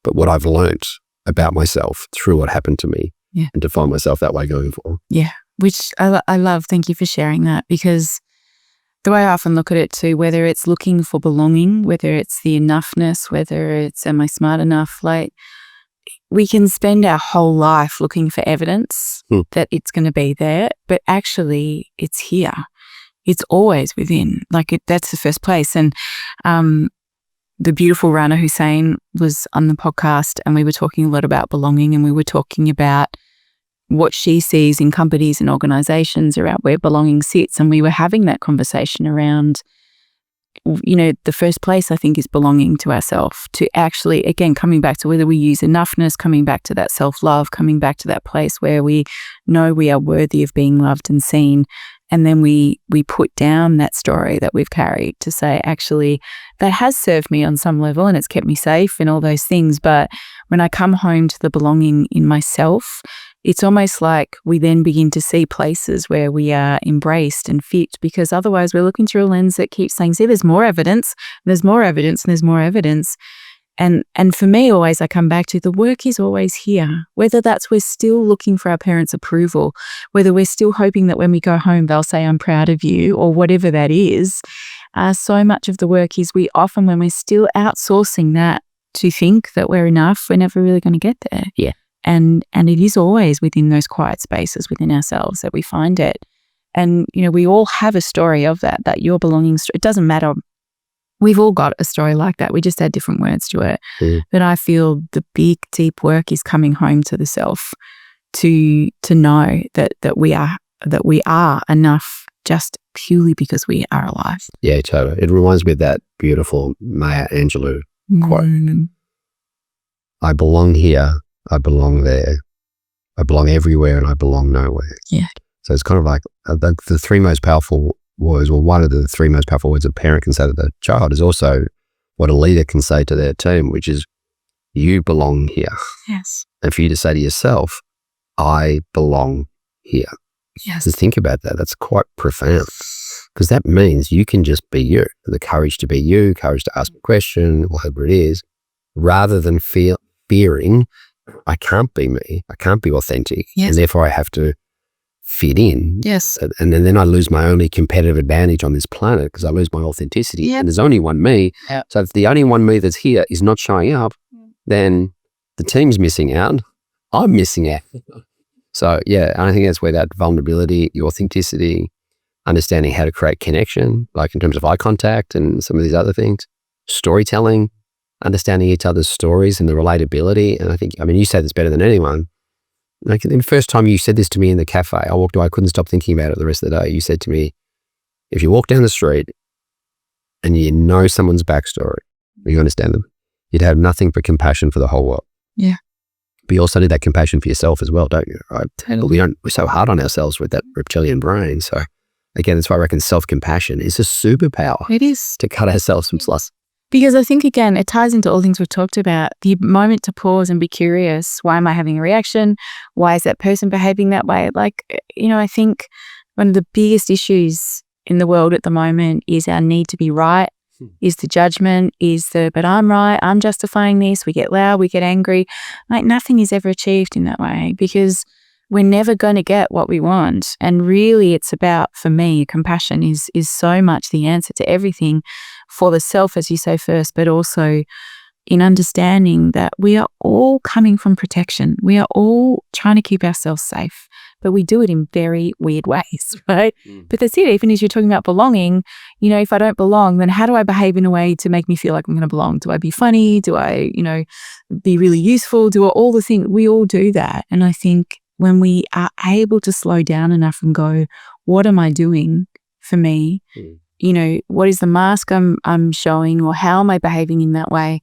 but what I've learnt about myself through what happened to me, and to find myself that way going forward. Yeah, which I love. Thank you for sharing that, because the way I often look at it too, whether it's looking for belonging, whether it's the enoughness, whether it's am I smart enough, like we can spend our whole life looking for evidence that it's going to be there, but actually it's here. It's always within. That's the first place. And the beautiful Rana Hussein was on the podcast, and we were talking a lot about belonging, and we were talking about what she sees in companies and organizations around where belonging sits. And we were having that conversation around, the first place I think is belonging to ourselves, to actually, again, coming back to whether we use enoughness, coming back to that self-love, coming back to that place where we know we are worthy of being loved and seen. And then we put down that story that we've carried to say, actually, that has served me on some level and it's kept me safe and all those things. But when I come home to the belonging in myself, it's almost like we then begin to see places where we are embraced and fit, because otherwise we're looking through a lens that keeps saying, see, there's more evidence, there's more evidence, and there's more evidence. And for me, always I come back to the work is always here, whether that's we're still looking for our parents' approval, whether we're still hoping that when we go home, they'll say, I'm proud of you, or whatever that is. So much of the work is we often, when we're still outsourcing that to think that we're enough, we're never really going to get there. Yeah. And it is always within those quiet spaces within ourselves that we find it. And, we all have a story of that your belonging story. It doesn't matter. We've all got a story like that. We just add different words to it. But I feel the big, deep work is coming home to the self to know that we are enough just purely because we are alive. Yeah, totally. It reminds me of that beautiful Maya Angelou quote. I belong here, I belong there, I belong everywhere, and I belong nowhere. Yeah. So it's kind of like the three most powerful words, or one of the three most powerful words a parent can say to their child is also what a leader can say to their team, which is, you belong here. Yes. And for you to say to yourself, I belong here. Yes. To think about that, that's quite profound, because that means you can just be you, the courage to be you, courage to ask a question, whatever it is, rather than fearing, I can't be me, I can't be authentic, yes, and therefore I have to fit in. Yes. And then I lose my only competitive advantage on this planet because I lose my authenticity. Yep. And there's only one me. Yep. So if the only one me that's here is not showing up, then the team's missing out. I'm missing out. So yeah, I think that's where that vulnerability, the authenticity, understanding how to create connection, like in terms of eye contact and some of these other things, storytelling, understanding each other's stories and the relatability. And I think, you say this better than anyone. Like the first time you said this to me in the cafe, I walked away, I couldn't stop thinking about it the rest of the day. You said to me, if you walk down the street and you know someone's backstory you understand them, you'd have nothing but compassion for the whole world. Yeah. But you also need that compassion for yourself as well, don't you? Right? Totally. We're so hard on ourselves with that reptilian brain. So again, that's why I reckon self-compassion is a superpower. It is. To cut ourselves some slack. Because I think, again, it ties into all things we've talked about. The moment to pause and be curious. Why am I having a reaction? Why is that person behaving that way? Like, I think one of the biggest issues in the world at the moment is our need to be right, is the judgment, but I'm right, I'm justifying this. We get loud, we get angry. Like, nothing is ever achieved in that way because we're never going to get what we want. And really it's about, for me, compassion is so much the answer to everything for the self, as you say first, but also in understanding that we are all coming from protection. We are all trying to keep ourselves safe, but we do it in very weird ways, right? But that's it. Even as you're talking about belonging, if I don't belong, then how do I behave in a way to make me feel like I'm going to belong? Do I be funny? Do I, be really useful? Do all the things? We all do that. And I think when we are able to slow down enough and go, what am I doing for me? What is the mask I'm showing, or how am I behaving in that way?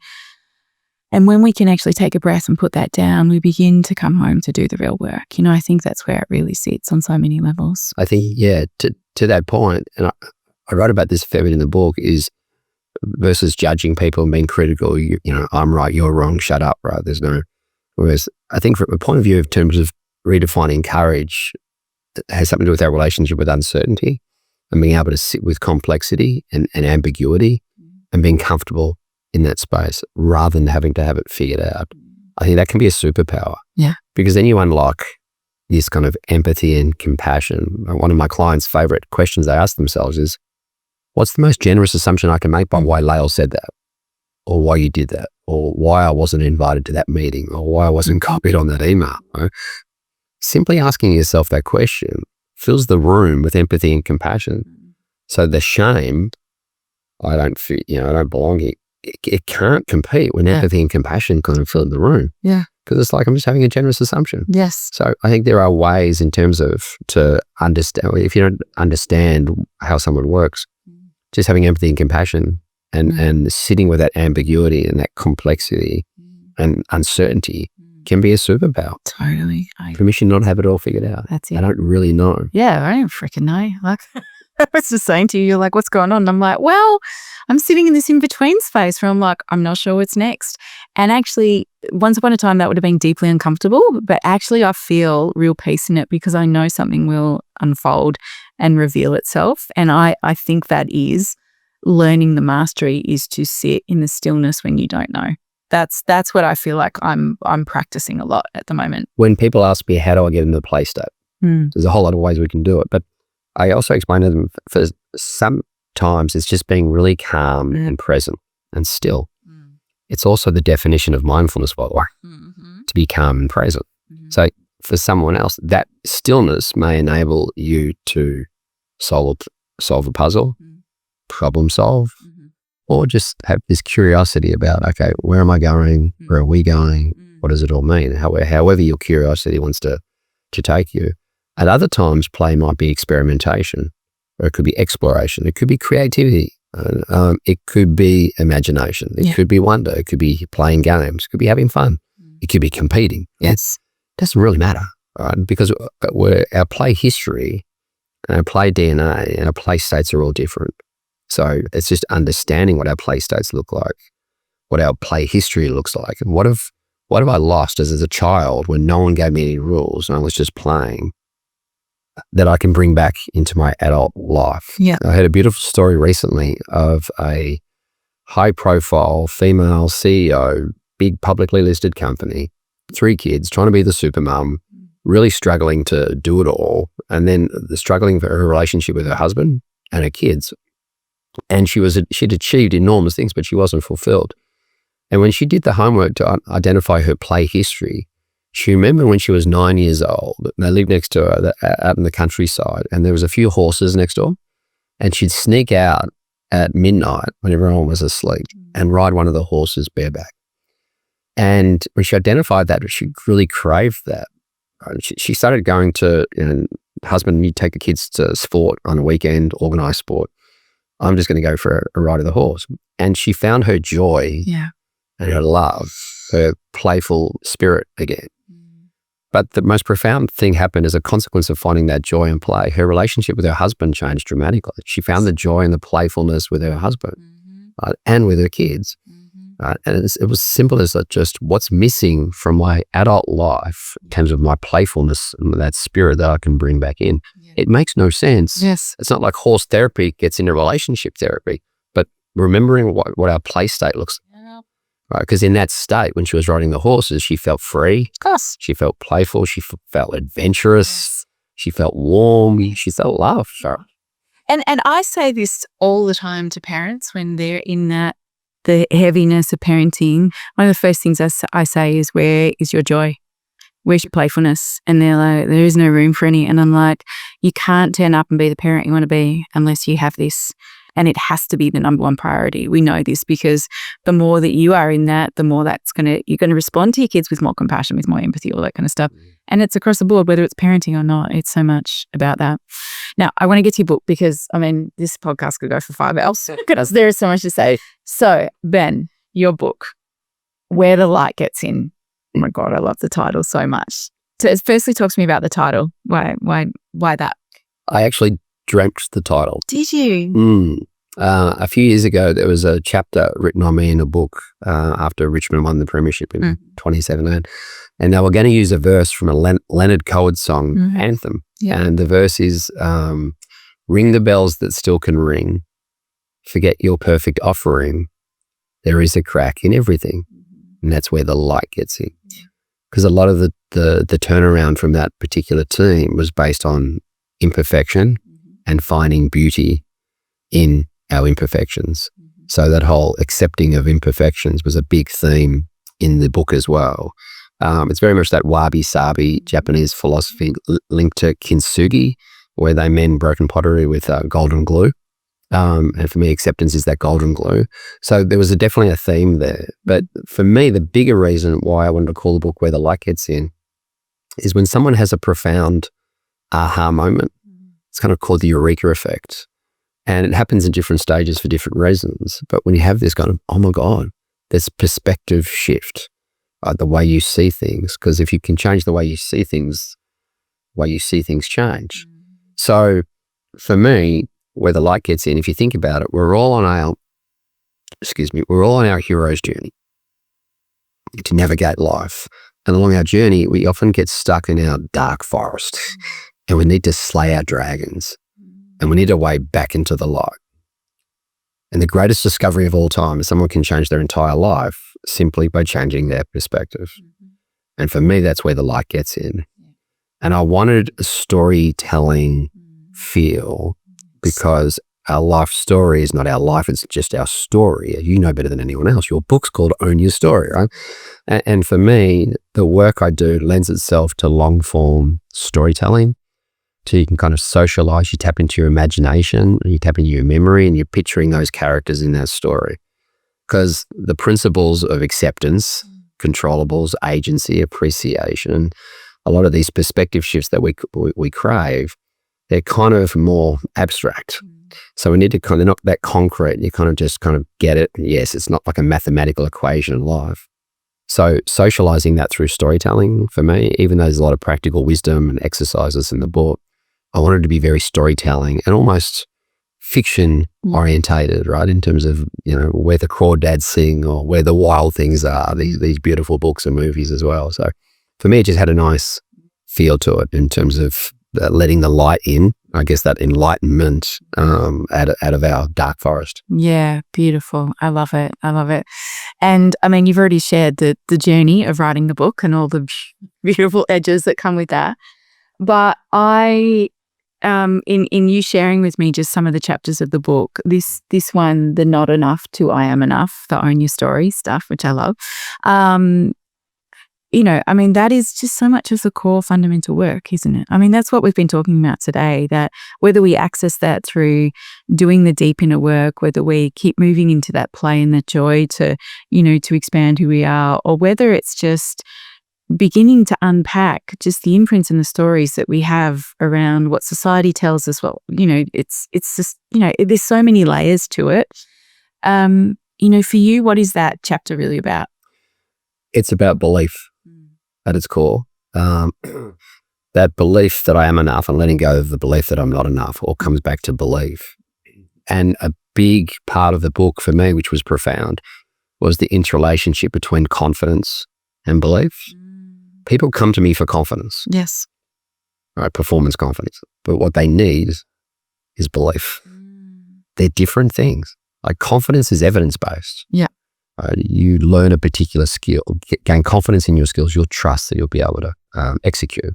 And when we can actually take a breath and put that down, we begin to come home to do the real work. I think that's where it really sits on so many levels. I think, to that point, and I wrote about this a fair bit in the book, is versus judging people and being critical, I'm right, you're wrong, shut up, right? Whereas I think from a point of view in terms of redefining courage, it has something to do with our relationship with uncertainty and being able to sit with complexity and ambiguity and being comfortable in that space rather than having to have it figured out. I think that can be a superpower. Yeah. Because then you unlock this kind of empathy and compassion. One of my clients' favorite questions they ask themselves is, what's the most generous assumption I can make by why Lael said that? Or why you did that? Or why I wasn't invited to that meeting? Or why I wasn't copied on that email? Right? Simply asking yourself that question fills the room with empathy and compassion. So the shame, I don't belong here, it can't compete when empathy and compassion kind of fill the room. Yeah. Because it's like, I'm just having a generous assumption. Yes. So I think there are ways in terms of to understand, if you don't understand how someone works, just having empathy and compassion and sitting with that ambiguity and that complexity and uncertainty can be a superpower. Totally. Permission not to have it all figured out. That's it. I don't really know. Yeah, I don't freaking know. Like, I was just saying to you, you're like, what's going on? And I'm like, well, I'm sitting in this in-between space where I'm like, I'm not sure what's next. And actually, once upon a time, that would have been deeply uncomfortable, but actually I feel real peace in it because I know something will unfold and reveal itself. And I think that is learning the mastery is to sit in the stillness when you don't know. That's what I feel like I'm practicing a lot at the moment. When people ask me, how do I get into the play state? There's a whole lot of ways we can do it. But I also explain to them, for sometimes it's just being really calm and present and still. It's also the definition of mindfulness, by the way, to be calm and present. So for someone else, that stillness may enable you to solve a puzzle, problem solve, or just have this curiosity about, okay, where am I going? Where are we going? What does it all mean? However your curiosity wants to take you. At other times, play might be experimentation, or it could be exploration. It could be creativity. It could be imagination. It could be wonder. It could be playing games. It could be having fun. It could be competing. Yes. It doesn't really matter, right? Because our play history and our play DNA and our play states are all different. So it's just understanding what our play states look like, what our play history looks like, and what have I lost as a child when no one gave me any rules and I was just playing, that I can bring back into my adult life. Yeah. I heard a beautiful story recently of a high-profile female CEO, big publicly listed company, 3 kids, trying to be the super mum, really struggling to do it all, and then struggling for her relationship with her husband and her kids. And she'd achieved enormous things, but she wasn't fulfilled. And when she did the homework to identify her play history, she remembered when she was 9 years old, they lived next to her out in the countryside, and there was a few horses next door, and she'd sneak out at midnight when everyone was asleep and ride one of the horses bareback. And when she identified that, she really craved that. She started going to, husband, you take the kids to sport on a weekend, organized sport. I'm just going to go for a ride of the horse. And she found her joy and her love, her playful spirit again. But the most profound thing happened as a consequence of finding that joy and play. Her relationship with her husband changed dramatically. She found the joy and the playfulness with her husband and with her kids. And it was simple as that, just what's missing from my adult life in terms of my playfulness and that spirit that I can bring back in. It makes no sense. Yes. It's not like horse therapy gets into relationship therapy, but remembering what our play state looks like. Right? Because in that state, when she was riding the horses, she felt free. Of course. She felt playful. She felt adventurous. Yes. She felt warm. She felt loved. And I say this all the time to parents when they're in the heaviness of parenting. One of the first things I say is, where is your joy? Where's your playfulness? And they're like, there is no room for any. And I'm like, you can't turn up and be the parent you want to be unless you have this. And it has to be the number one priority. We know this because the more that you are in that, the more you're going to respond to your kids with more compassion, with more empathy, all that kind of stuff. And it's across the board, whether it's parenting or not. It's so much about that. Now, I want to get to your book because, this podcast could go for 5 hours because there is so much to say. So, Ben, your book, Where the Light Gets In. Oh my God, I love the title so much. So it firstly talks to me about the title. Why that? I actually dreamt the title. Did you? A few years ago, there was a chapter written on me in a book after Richmond won the premiership in 2017. And they were going to use a verse from a Leonard Cohen song, Anthem. Yeah. And the verse is, ring the bells that still can ring. Forget your perfect offering. There is a crack in everything. And that's where the light gets in. Because a lot of the turnaround from that particular team was based on imperfection and finding beauty in our imperfections. So that whole accepting of imperfections was a big theme in the book as well. It's very much that wabi-sabi Japanese philosophy linked to kintsugi, where they mend broken pottery with golden glue. And for me, acceptance is that golden glue. So there was definitely a theme there. But for me, the bigger reason why I wanted to call the book Where the Light Gets In is when someone has a profound aha moment. It's kind of called the eureka effect. And it happens in different stages for different reasons. But when you have this kind of, oh my God, there's perspective shift, the way you see things. Because if you can change the way you see things change. So for me, Where the Light Gets In, if you think about it, we're all on our hero's journey to navigate life. And along our journey, we often get stuck in our dark forest and we need to slay our dragons and we need a way back into the light. And the greatest discovery of all time is someone can change their entire life simply by changing their perspective. And for me, that's where the light gets in. And I wanted a storytelling feel, because our life story is not our life, it's just our story. You know better than anyone else. Your book's called Own Your Story, right? And for me, the work I do lends itself to long-form storytelling. So you can kind of socialize, you tap into your imagination, you tap into your memory, and you're picturing those characters in that story. Because the principles of acceptance, controllables, agency, appreciation, a lot of these perspective shifts that we crave, they're kind of more abstract. So we need to kind of, not that concrete, you kind of just kind of get it. Yes, it's not like a mathematical equation in life. So socializing that through storytelling for me, even though there's a lot of practical wisdom and exercises in the book, I wanted to be very storytelling and almost fiction orientated, right? In terms of, where the crawdads sing or where the wild things are, these beautiful books and movies as well. So for me, it just had a nice feel to it in terms of letting the light in, I guess that enlightenment out of our dark forest. Yeah, beautiful. I love it. And you've already shared the journey of writing the book and all the beautiful edges that come with that. But I, in you sharing with me just some of the chapters of the book, this one, the not enough to I am enough, the own your story stuff, which I love. That is just so much of the core fundamental work, isn't it? That's what we've been talking about today, that whether we access that through doing the deep inner work, whether we keep moving into that play and that joy to expand who we are, or whether it's just beginning to unpack just the imprints and the stories that we have around what society tells us. Well, it's just, there's so many layers to it. For you, what is that chapter really about? It's about belief at its core. That belief that I am enough and letting go of the belief that I'm not enough all comes back to belief. And a big part of the book for me, which was profound, was the interrelationship between confidence and belief. People come to me for confidence. Yes. Right, performance confidence. But what they need is belief. They're different things. Like confidence is evidence-based. Yeah. You learn a particular skill, gain confidence in your skills, you'll trust that you'll be able to execute.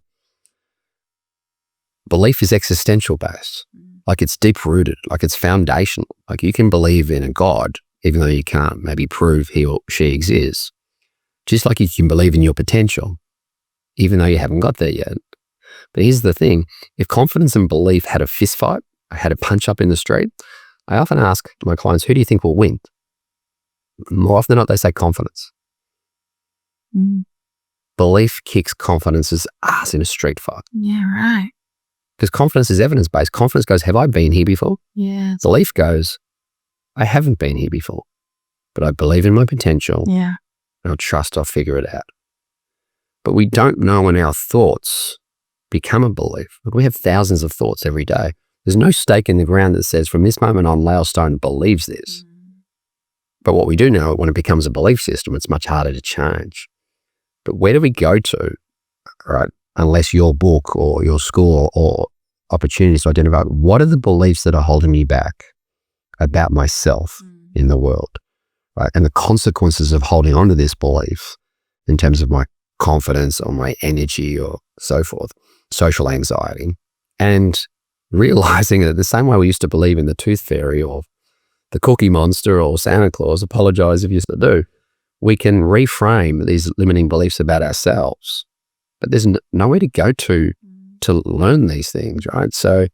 Belief is existential-based. Like it's deep-rooted, like it's foundational. Like you can believe in a God, even though you can't maybe prove he or she exists. Just like you can believe in your potential, even though you haven't got there yet. But here's the thing, if confidence and belief had a fist fight, had a punch up in the street, I often ask my clients, who do you think will win? More often than not, they say confidence. Belief kicks confidence's ass in a street fight. Yeah, right. Because confidence is evidence-based. Confidence goes, have I been here before? Yes. Belief goes, I haven't been here before, but I believe in my potential. Yeah. And I'll trust I'll figure it out. But we don't know when our thoughts become a belief. We have thousands of thoughts every day. There's no stake in the ground that says from this moment on, Lael Stone believes this. But what we do know, when it becomes a belief system, it's much harder to change. But where do we go to, right? Unless your book or your school or opportunities to identify what are the beliefs that are holding me back about myself in the world, right? And the consequences of holding on to this belief in terms of my confidence or my energy or so forth, social anxiety, and realizing that the same way we used to believe in the tooth fairy or the cookie monster or Santa Claus, apologize if you used to do, we can reframe these limiting beliefs about ourselves. But there's nowhere to go to learn these things, right? So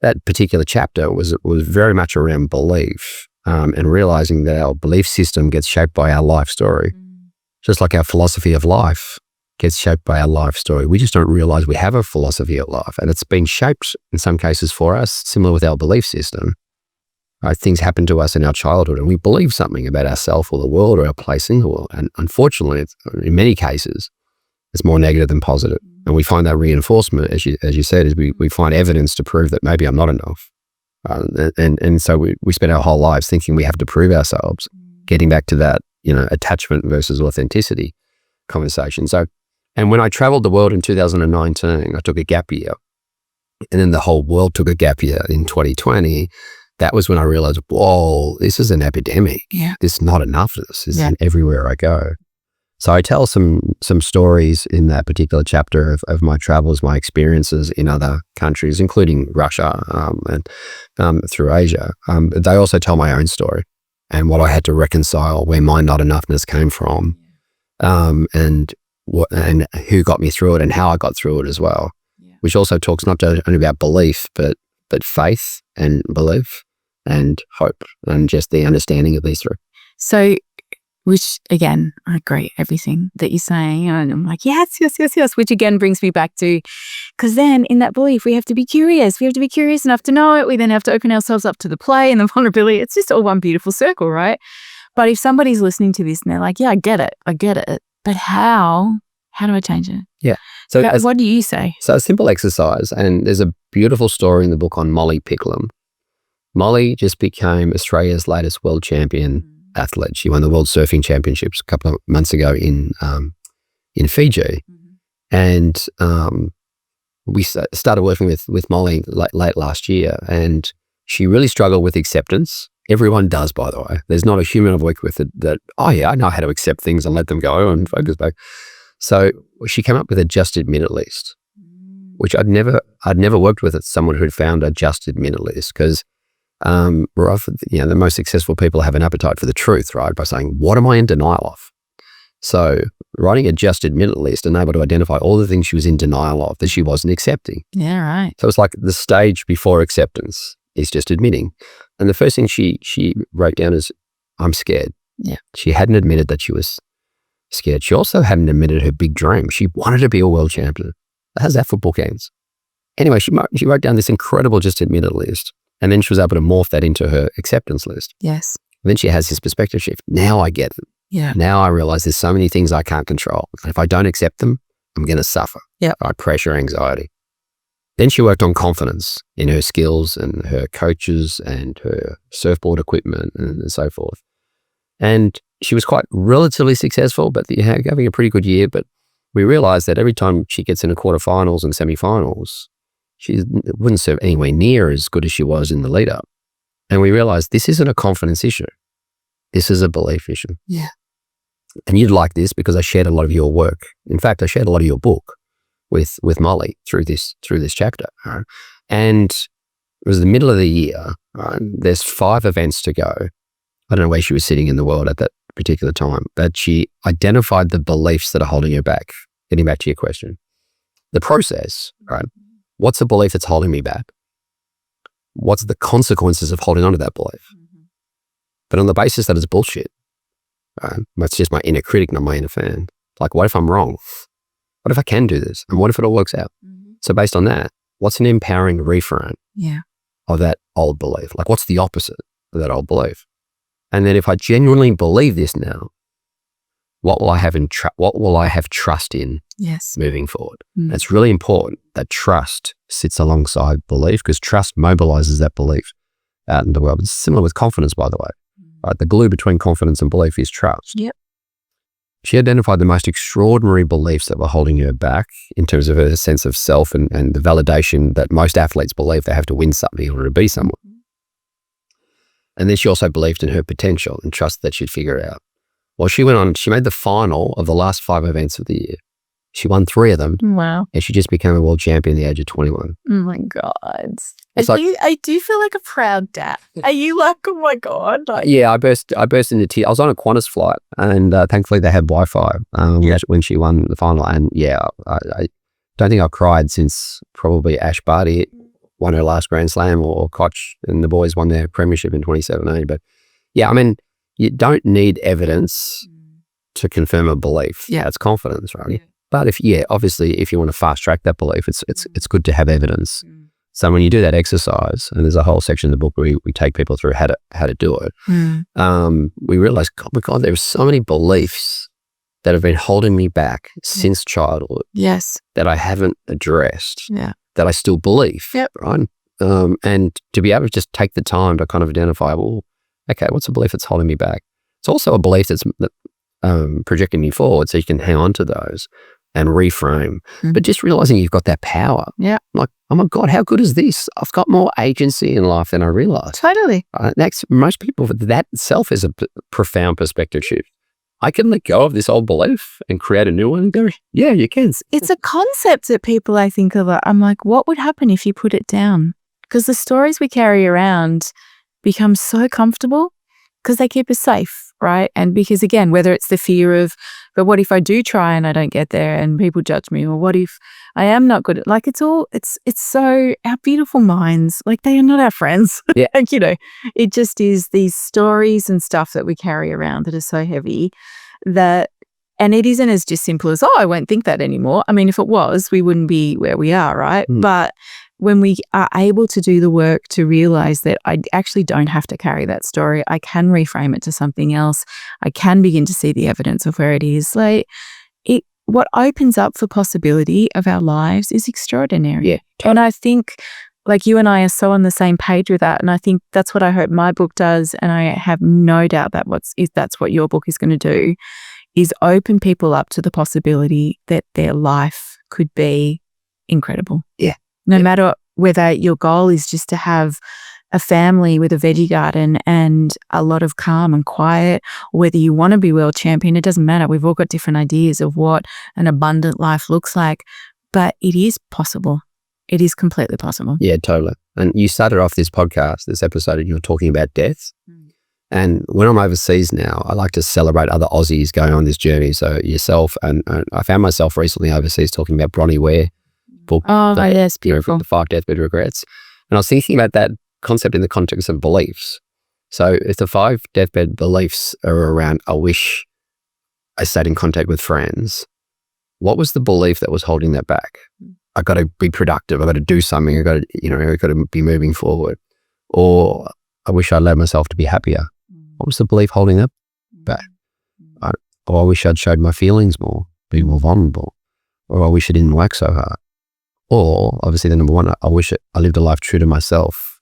that particular chapter was very much around belief and realizing that our belief system gets shaped by our life story, just like our philosophy of life gets shaped by our life story. We just don't realize we have a philosophy of life, and it's been shaped in some cases for us, similar with our belief system. Right? Things happen to us in our childhood and we believe something about ourselves or the world or our place in the world. And unfortunately, in many cases, it's more negative than positive. And we find that reinforcement, as you said, is we find evidence to prove that maybe I'm not enough. And so we spend our whole lives thinking we have to prove ourselves, getting back to that, attachment versus authenticity conversation. So, and when I traveled the world in 2019, I took a gap year, and then the whole world took a gap year in 2020. That was when I realized, whoa, this is an epidemic. Yeah. This is not enough. This is everywhere I go. So I tell some stories in that particular chapter of my travels, my experiences in other countries, including Russia and through Asia. They also tell my own story and what I had to reconcile, where my not enoughness came from, and who got me through it and how I got through it as well. Yeah. Which also talks not only about belief, but faith and belief and hope and just the understanding of these three. So, which again, I agree everything that you're saying. And I'm like, yes, which again brings me back to, because then in that belief, we have to be curious. We have to be curious enough to know it. We then have to open ourselves up to the play and the vulnerability. It's just all one beautiful circle, right? But if somebody's listening to this and they're like, yeah, I get it. But how do I change it? Yeah. So what do you say? So a simple exercise, and there's a beautiful story in the book on Molly Picklum. Molly just became Australia's latest world champion athlete. She won the World Surfing Championships a couple of months ago in Fiji. And we started working with Molly late last year, and she really struggled with acceptance. Everyone does, by the way. There's not a human I've worked with that, oh yeah, I know how to accept things and let them go and focus back. So she came up with a just admit at least, which I'd never worked with someone who'd found a just admit at least, because we're often, the most successful people have an appetite for the truth, right? By saying, what am I in denial of? So writing a just admit at least enabled her to identify all the things she was in denial of that she wasn't accepting. Yeah, right. So it's like the stage before acceptance is just admitting. And the first thing she wrote down is, I'm scared. Yeah. She hadn't admitted that she was scared. She also hadn't admitted her big dream. She wanted to be a world champion. How's that for bookends? Anyway, she wrote down this incredible just admitted list, and then she was able to morph that into her acceptance list. Yes. And then she has this perspective shift. Now I get them. Yeah. Now I realize there's so many things I can't control. And if I don't accept them, I'm going to suffer. Yeah. By pressure, anxiety. Then she worked on confidence in her skills and her coaches and her surfboard equipment and so forth. And she was quite relatively successful, but having a pretty good year. But we realized that every time she gets into quarterfinals and semifinals, she wouldn't serve anywhere near as good as she was in the lead up. And we realized this isn't a confidence issue. This is a belief issue. Yeah. And you'd like this because I shared a lot of your work. In fact, I shared a lot of your book with Molly through this chapter. Right? And it was the middle of the year. Right? There's 5 events to go. I don't know where she was sitting in the world at that particular time, but she identified the beliefs that are holding her back. Getting back to your question, the process, right? What's the belief that's holding me back? What's the consequences of holding on to that belief? Mm-hmm. But on the basis that it's bullshit, right? That's just my inner critic, not my inner fan. Like, what if I'm wrong? What if I can do this? And what if it all works out? Mm-hmm. So based on that, what's an empowering reframe of that old belief? Like, what's the opposite of that old belief? And then if I genuinely believe this now, what will I have trust in moving forward? Mm. It's really important that trust sits alongside belief, because trust mobilizes that belief out in the world. It's similar with confidence, by the way. Right? The glue between confidence and belief is trust. Yep. She identified the most extraordinary beliefs that were holding her back in terms of her sense of self and the validation that most athletes believe they have to win something in order to be someone. And then she also believed in her potential and trusted that she'd figure it out. Well, she went on, she made the final of the last 5 events of the year. She won 3 of them. Wow. And she just became a world champion at the age of 21. Oh my God. I do feel like a proud dad. Are you like, oh my God? Yeah, I burst into tears. I was on a Qantas flight, and thankfully they had Wi-Fi when she won the final. And yeah, I don't think I've cried since probably Ash Barty won her last Grand Slam, or Koch and the boys won their premiership in 2017. But yeah, I mean, you don't need evidence to confirm a belief. Yeah, it's confidence, right? Yeah. But obviously, if you want to fast track that belief, it's good to have evidence. So when you do that exercise, and there's a whole section in the book where we take people through how to do it, we realize, oh my God, there are so many beliefs that have been holding me back since childhood. Yes. That I haven't addressed. Yeah. That I still believe. Yep. Right. And to be able to just take the time to kind of identify, well, okay, what's a belief that's holding me back? It's also a belief that's projecting me forward, so you can hang on to those and reframe. But just realizing you've got that power. Yeah. Like, oh my God, how good is this? I've got more agency in life than I realized. Totally. Most people, that itself is a profound perspective shift. I can let go of this old belief and create a new one and go, yeah, you can. It's a concept that people, I think, I'm like, what would happen if you put it down? Because the stories we carry around become so comfortable because they keep us safe, right? And because, again, whether it's the fear of, but what if I do try and I don't get there and people judge me? Or what if I am not good at, like, it's so, our beautiful minds, like, they are not our friends. Yeah. Like, it just is these stories and stuff that we carry around that are so heavy that, and it isn't as just simple as, I won't think that anymore. I mean, if it was, we wouldn't be where we are, right? But when we are able to do the work to realize that I actually don't have to carry that story, I can reframe it to something else. I can begin to see the evidence of where it is. Like, what opens up for possibility of our lives is extraordinary. Yeah. And I think, like, you and I are so on the same page with that. And I think that's what I hope my book does. And I have no doubt that that's what your book is going to do, is open people up to the possibility that their life could be incredible. Yeah. No matter whether your goal is just to have a family with a veggie garden and a lot of calm and quiet, or whether you want to be world champion, it doesn't matter. We've all got different ideas of what an abundant life looks like, but it is possible. It is completely possible. Yeah, totally. And you started off this episode, and you were talking about death. And when I'm overseas now, I like to celebrate other Aussies going on this journey. So yourself, and I found myself recently overseas talking about Bronnie Ware book. Oh, yes, beautiful. The 5 Deathbed Regrets. And I was thinking about that concept in the context of beliefs. So if the 5 deathbed beliefs are around, I wish I stayed in contact with friends, what was the belief that was holding that back? I got to be productive. I got to do something. I got to be moving forward. Or I wish I allowed myself to be happier. What was the belief holding that back? Or I wish I'd showed my feelings more, be more vulnerable. Or I wish I didn't work so hard. Or obviously the number one, I wish I lived a life true to myself,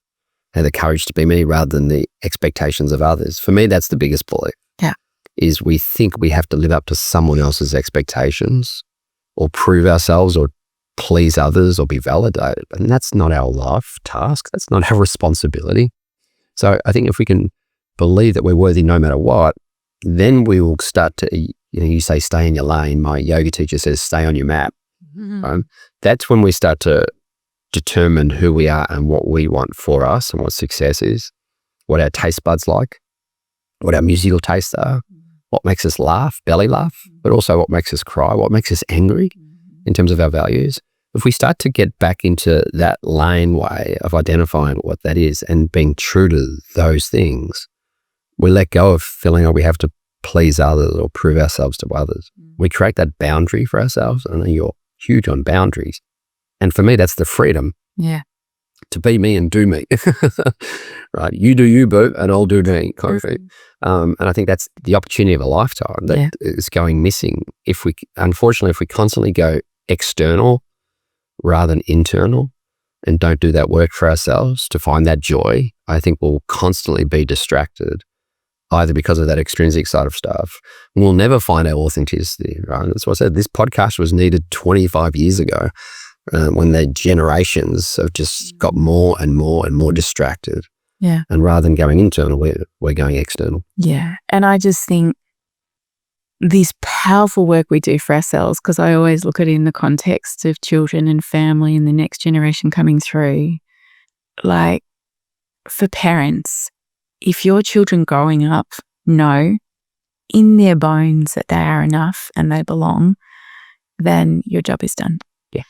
had the courage to be me rather than the expectations of others. For me, that's the biggest belief. Yeah. Is we think we have to live up to someone else's expectations or prove ourselves or please others or be validated. And that's not our life task. That's not our responsibility. So I think if we can believe that we're worthy no matter what, then we will start to, you say stay in your lane. My yoga teacher says stay on your map. That's when we start to determine who we are and what we want for us and what success is, what our taste buds like, what our musical tastes are, what makes us laugh, belly laugh, but also what makes us cry, what makes us angry in terms of our values. If we start to get back into that lane way of identifying what that is and being true to those things, we let go of feeling like we have to please others or prove ourselves to others. We create that boundary for ourselves. I know you're huge on boundaries. And for me, that's the freedom. Yeah. To be me and do me. Right? You do you, boo, and I'll do me. Kind of thing. And I think that's the opportunity of a lifetime that is going missing. Unfortunately, if we constantly go external rather than internal and don't do that work for ourselves to find that joy, I think we'll constantly be distracted, either because of that extrinsic side of stuff. We'll never find our authenticity, right? That's what I said. This podcast was needed 25 years ago when the generations have just got more and more and more distracted. Yeah. And rather than going internal, we're going external. Yeah. And I just think this powerful work we do for ourselves, because I always look at it in the context of children and family and the next generation coming through. Like, for parents, if your children growing up know in their bones that they are enough and they belong, then your job is done. Yeah.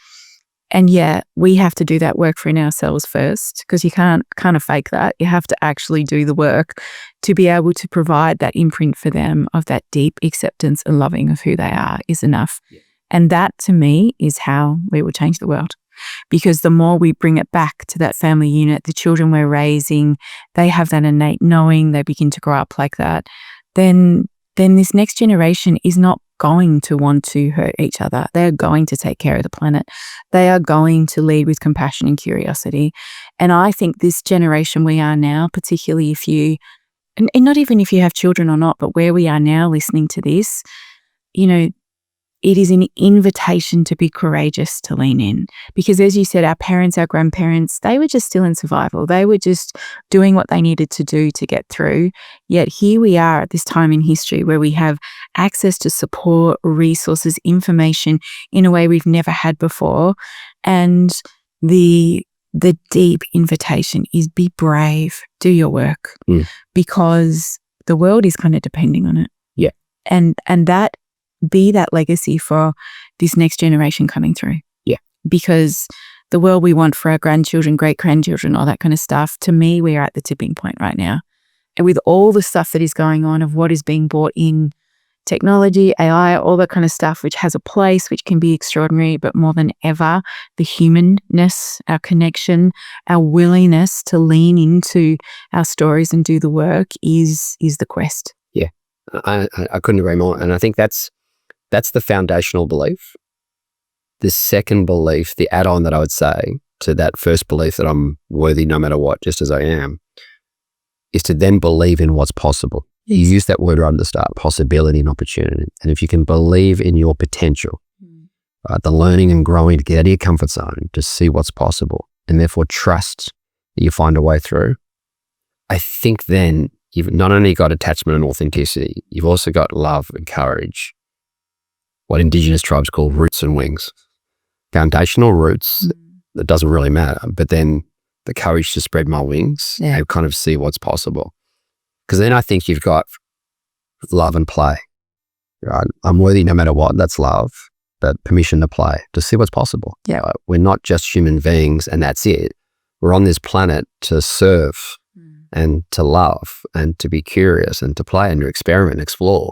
And yeah, we have to do that work for ourselves first, because you can't kind of fake that. You have to actually do the work to be able to provide that imprint for them of that deep acceptance and loving of who they are is enough. Yeah. And that, to me, is how we will change the world. Because the more we bring it back to that family unit, the children we're raising, they have that innate knowing, they begin to grow up like that, then this next generation is not going to want to hurt each other. They are going to take care of the planet. They are going to lead with compassion and curiosity. And I think this generation we are now, particularly if you, and not even if you have children or not, but where we are now listening to this, it is an invitation to be courageous, to lean in. Because as you said, our parents, our grandparents, they were just still in survival. They were just doing what they needed to do to get through. Yet here we are at this time in history where we have access to support, resources, information in a way we've never had before. And the deep invitation is be brave, do your work, because the world is kind of depending on it. Yeah. And that, be that legacy for this next generation coming through. Yeah. Because the world we want for our grandchildren, great-grandchildren, all that kind of stuff, to me, we are at the tipping point right now. And with all the stuff that is going on of what is being brought in, technology, AI, all that kind of stuff, which has a place, which can be extraordinary, but more than ever, the humanness, our connection, our willingness to lean into our stories and do the work is the quest. Yeah. I couldn't agree more. And I think that's the foundational belief. The second belief, the add-on that I would say to that first belief that I'm worthy no matter what, just as I am, is to then believe in what's possible. Yes. You use that word right at the start, possibility and opportunity. And if you can believe in your potential, the learning and growing to get out of your comfort zone, to see what's possible, and therefore trust that you find a way through, I think then you've not only got attachment and authenticity, you've also got love and courage. What Indigenous tribes call roots and wings. Foundational roots, that doesn't really matter, but then the courage to spread my wings and kind of see what's possible. Because then I think you've got love and play, right? I'm worthy no matter what, that's love, but permission to play, to see what's possible. Yeah. We're not just human beings and that's it. We're on this planet to serve and to love and to be curious and to play and to experiment and explore,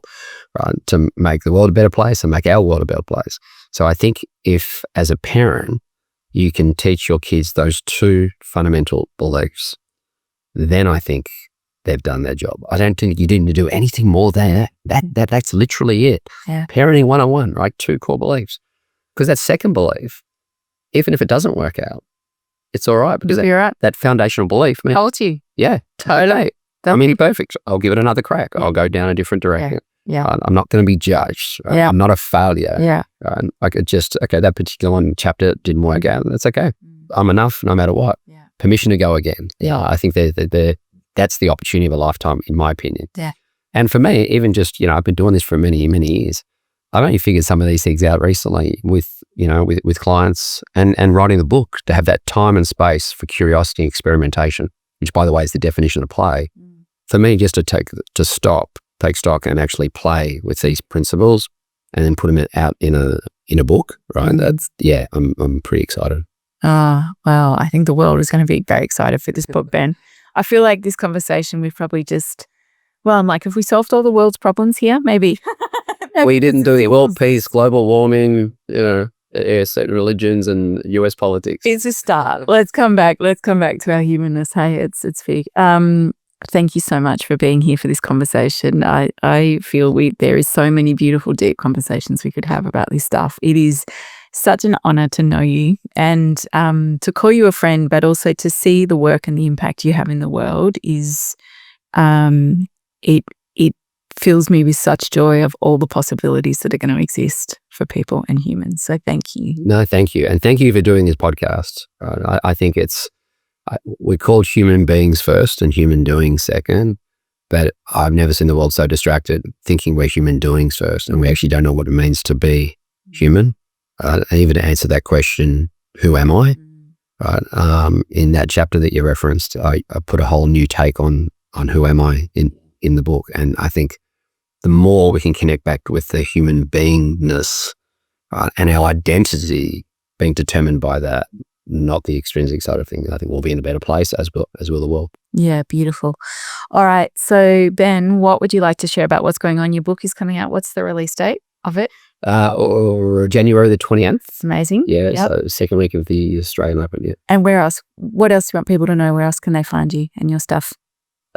right? To make the world a better place and make our world a better place. So I think if, as a parent, you can teach your kids those two fundamental beliefs, then I think they've done their job. I don't think you need to do anything more than that. That's literally it. Yeah. Parenting 101, right? Two core beliefs. Because that second belief, even if it doesn't work out, it's all right. Because that foundational belief, man. Told you. Yeah, totally. I mean, perfect. I'll give it another crack. I'll go down a different direction. Yeah. I'm not going to be judged. Right? Yeah. I'm not a failure. Yeah. I could just, that particular one chapter didn't work out. That's okay. I'm enough no matter what. Yeah. Permission to go again. Yeah. I think that's the opportunity of a lifetime, in my opinion. Yeah. And for me, even just, I've been doing this for many, many years. I've only figured some of these things out recently with clients and writing the book, to have that time and space for curiosity and experimentation, which, by the way, is the definition of play. For me, just to take stock and actually play with these principles and then put them out in a book, right? I'm pretty excited. Oh, well, I think the world is going to be very excited for this book, Ben. I feel like this conversation, we've probably I'm like, have we solved all the world's problems here? Maybe. We didn't do it. World peace, global warming, certain religions and US politics. It's a start. Let's come back to our humanness. Hey, it's big. Thank you so much for being here for this conversation. I feel there is so many beautiful, deep conversations we could have about this stuff. It is such an honor to know you and to call you a friend, but also to see the work and the impact you have in the world is it fills me with such joy of all the possibilities that are going to exist for people and humans. So thank you. No, thank you. And thank you for doing this podcast. I think we're called human beings first and human doings second, but I've never seen the world so distracted thinking we're human doings first and we actually don't know what it means to be human. And even to answer that question, who am I? Right? In that chapter that you referenced, I put a whole new take on who am I in the book. And I think the more we can connect back with the human beingness and our identity being determined by that, not the extrinsic side of things, I think we'll be in a better place, as will the world. Yeah, beautiful. All right. So Ben, what would you like to share about what's going on? Your book is coming out. What's the release date of it? Or January the 20th. It's amazing. Yeah, yep. So second week of the Australian Open. Yeah. And where else? What else do you want people to know? Where else can they find you and your stuff?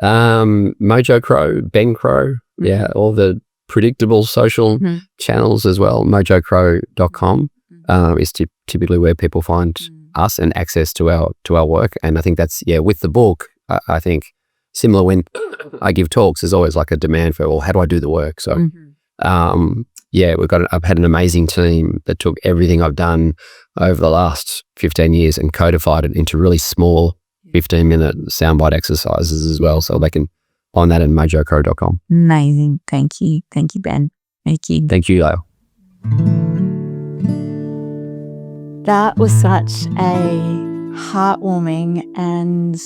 Mojo Crowe, Ben Crowe. Yeah, all the predictable social channels as well. MojoCrowe.com is typically where people find us and access to our work. And I think that's, with the book, I think similar when I give talks, there's always like a demand for, well, how do I do the work? So, I've had an amazing team that took everything I've done over the last 15 years and codified it into really small 15-minute soundbite exercises as well. So they can find that at mojocrowe.com. Amazing. Thank you. Thank you, Ben. Thank you. Thank you, Lael. That was such a heartwarming and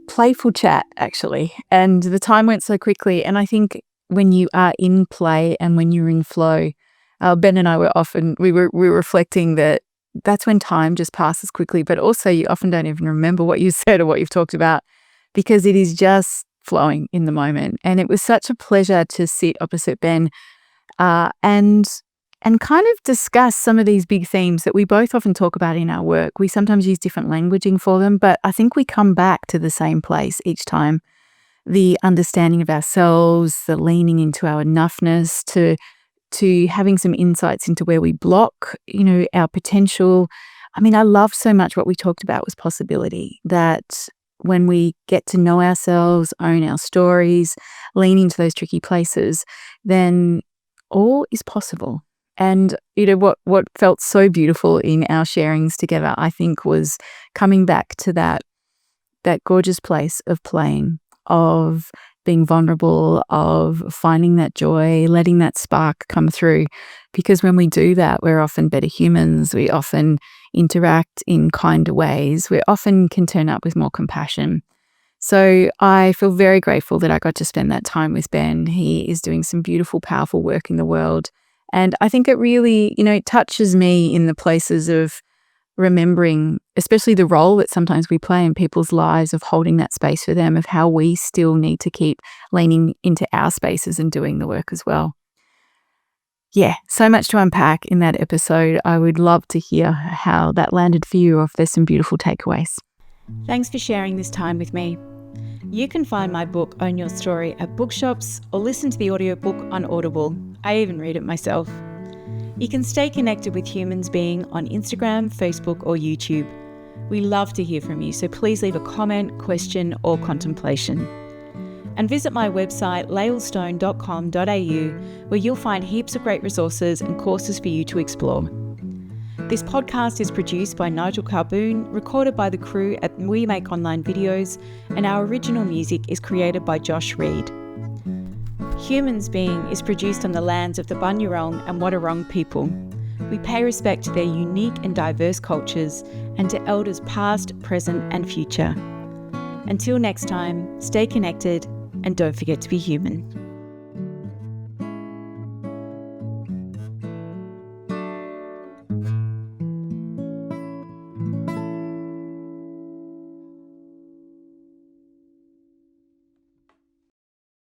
playful chat, actually. And the time went so quickly. And I think when you are in play and when you're in flow, Ben and I we were reflecting that that's when time just passes quickly, but also you often don't even remember what you said or what you've talked about because it is just flowing in the moment. And it was such a pleasure to sit opposite Ben and kind of discuss some of these big themes that we both often talk about in our work. We sometimes use different languaging for them, but I think we come back to the same place each time. The understanding of ourselves, the leaning into our enoughness, to having some insights into where we block, our potential. I mean, I love so much what we talked about was possibility, that when we get to know ourselves, own our stories, lean into those tricky places, then all is possible. And, what felt so beautiful in our sharings together, I think, was coming back to that gorgeous place of playing, of being vulnerable, of finding that joy, letting that spark come through. Because when we do that, we're often better humans. We often interact in kinder ways. We often can turn up with more compassion. So I feel very grateful that I got to spend that time with Ben. He is doing some beautiful, powerful work in the world. And I think it really, touches me in the places of remembering, especially the role that sometimes we play in people's lives of holding that space for them, of how we still need to keep leaning into our spaces and doing the work as well. Yeah, so much to unpack in that episode. I would love to hear how that landed for you, or if there's some beautiful takeaways. Thanks for sharing this time with me. You can find my book, Own Your Story, at bookshops or listen to the audiobook on Audible. I even read it myself. You can stay connected with Humans Being on Instagram, Facebook, or YouTube. We love to hear from you, so please leave a comment, question, or contemplation. And visit my website, laelstone.com.au, where you'll find heaps of great resources and courses for you to explore. This podcast is produced by Nigel Carboon, recorded by the crew at We Make Online Videos, and our original music is created by Josh Reed. Humans Being is produced on the lands of the Bunurong and Wadawurrung people. We pay respect to their unique and diverse cultures and to elders past, present, and future. Until next time, stay connected and don't forget to be human.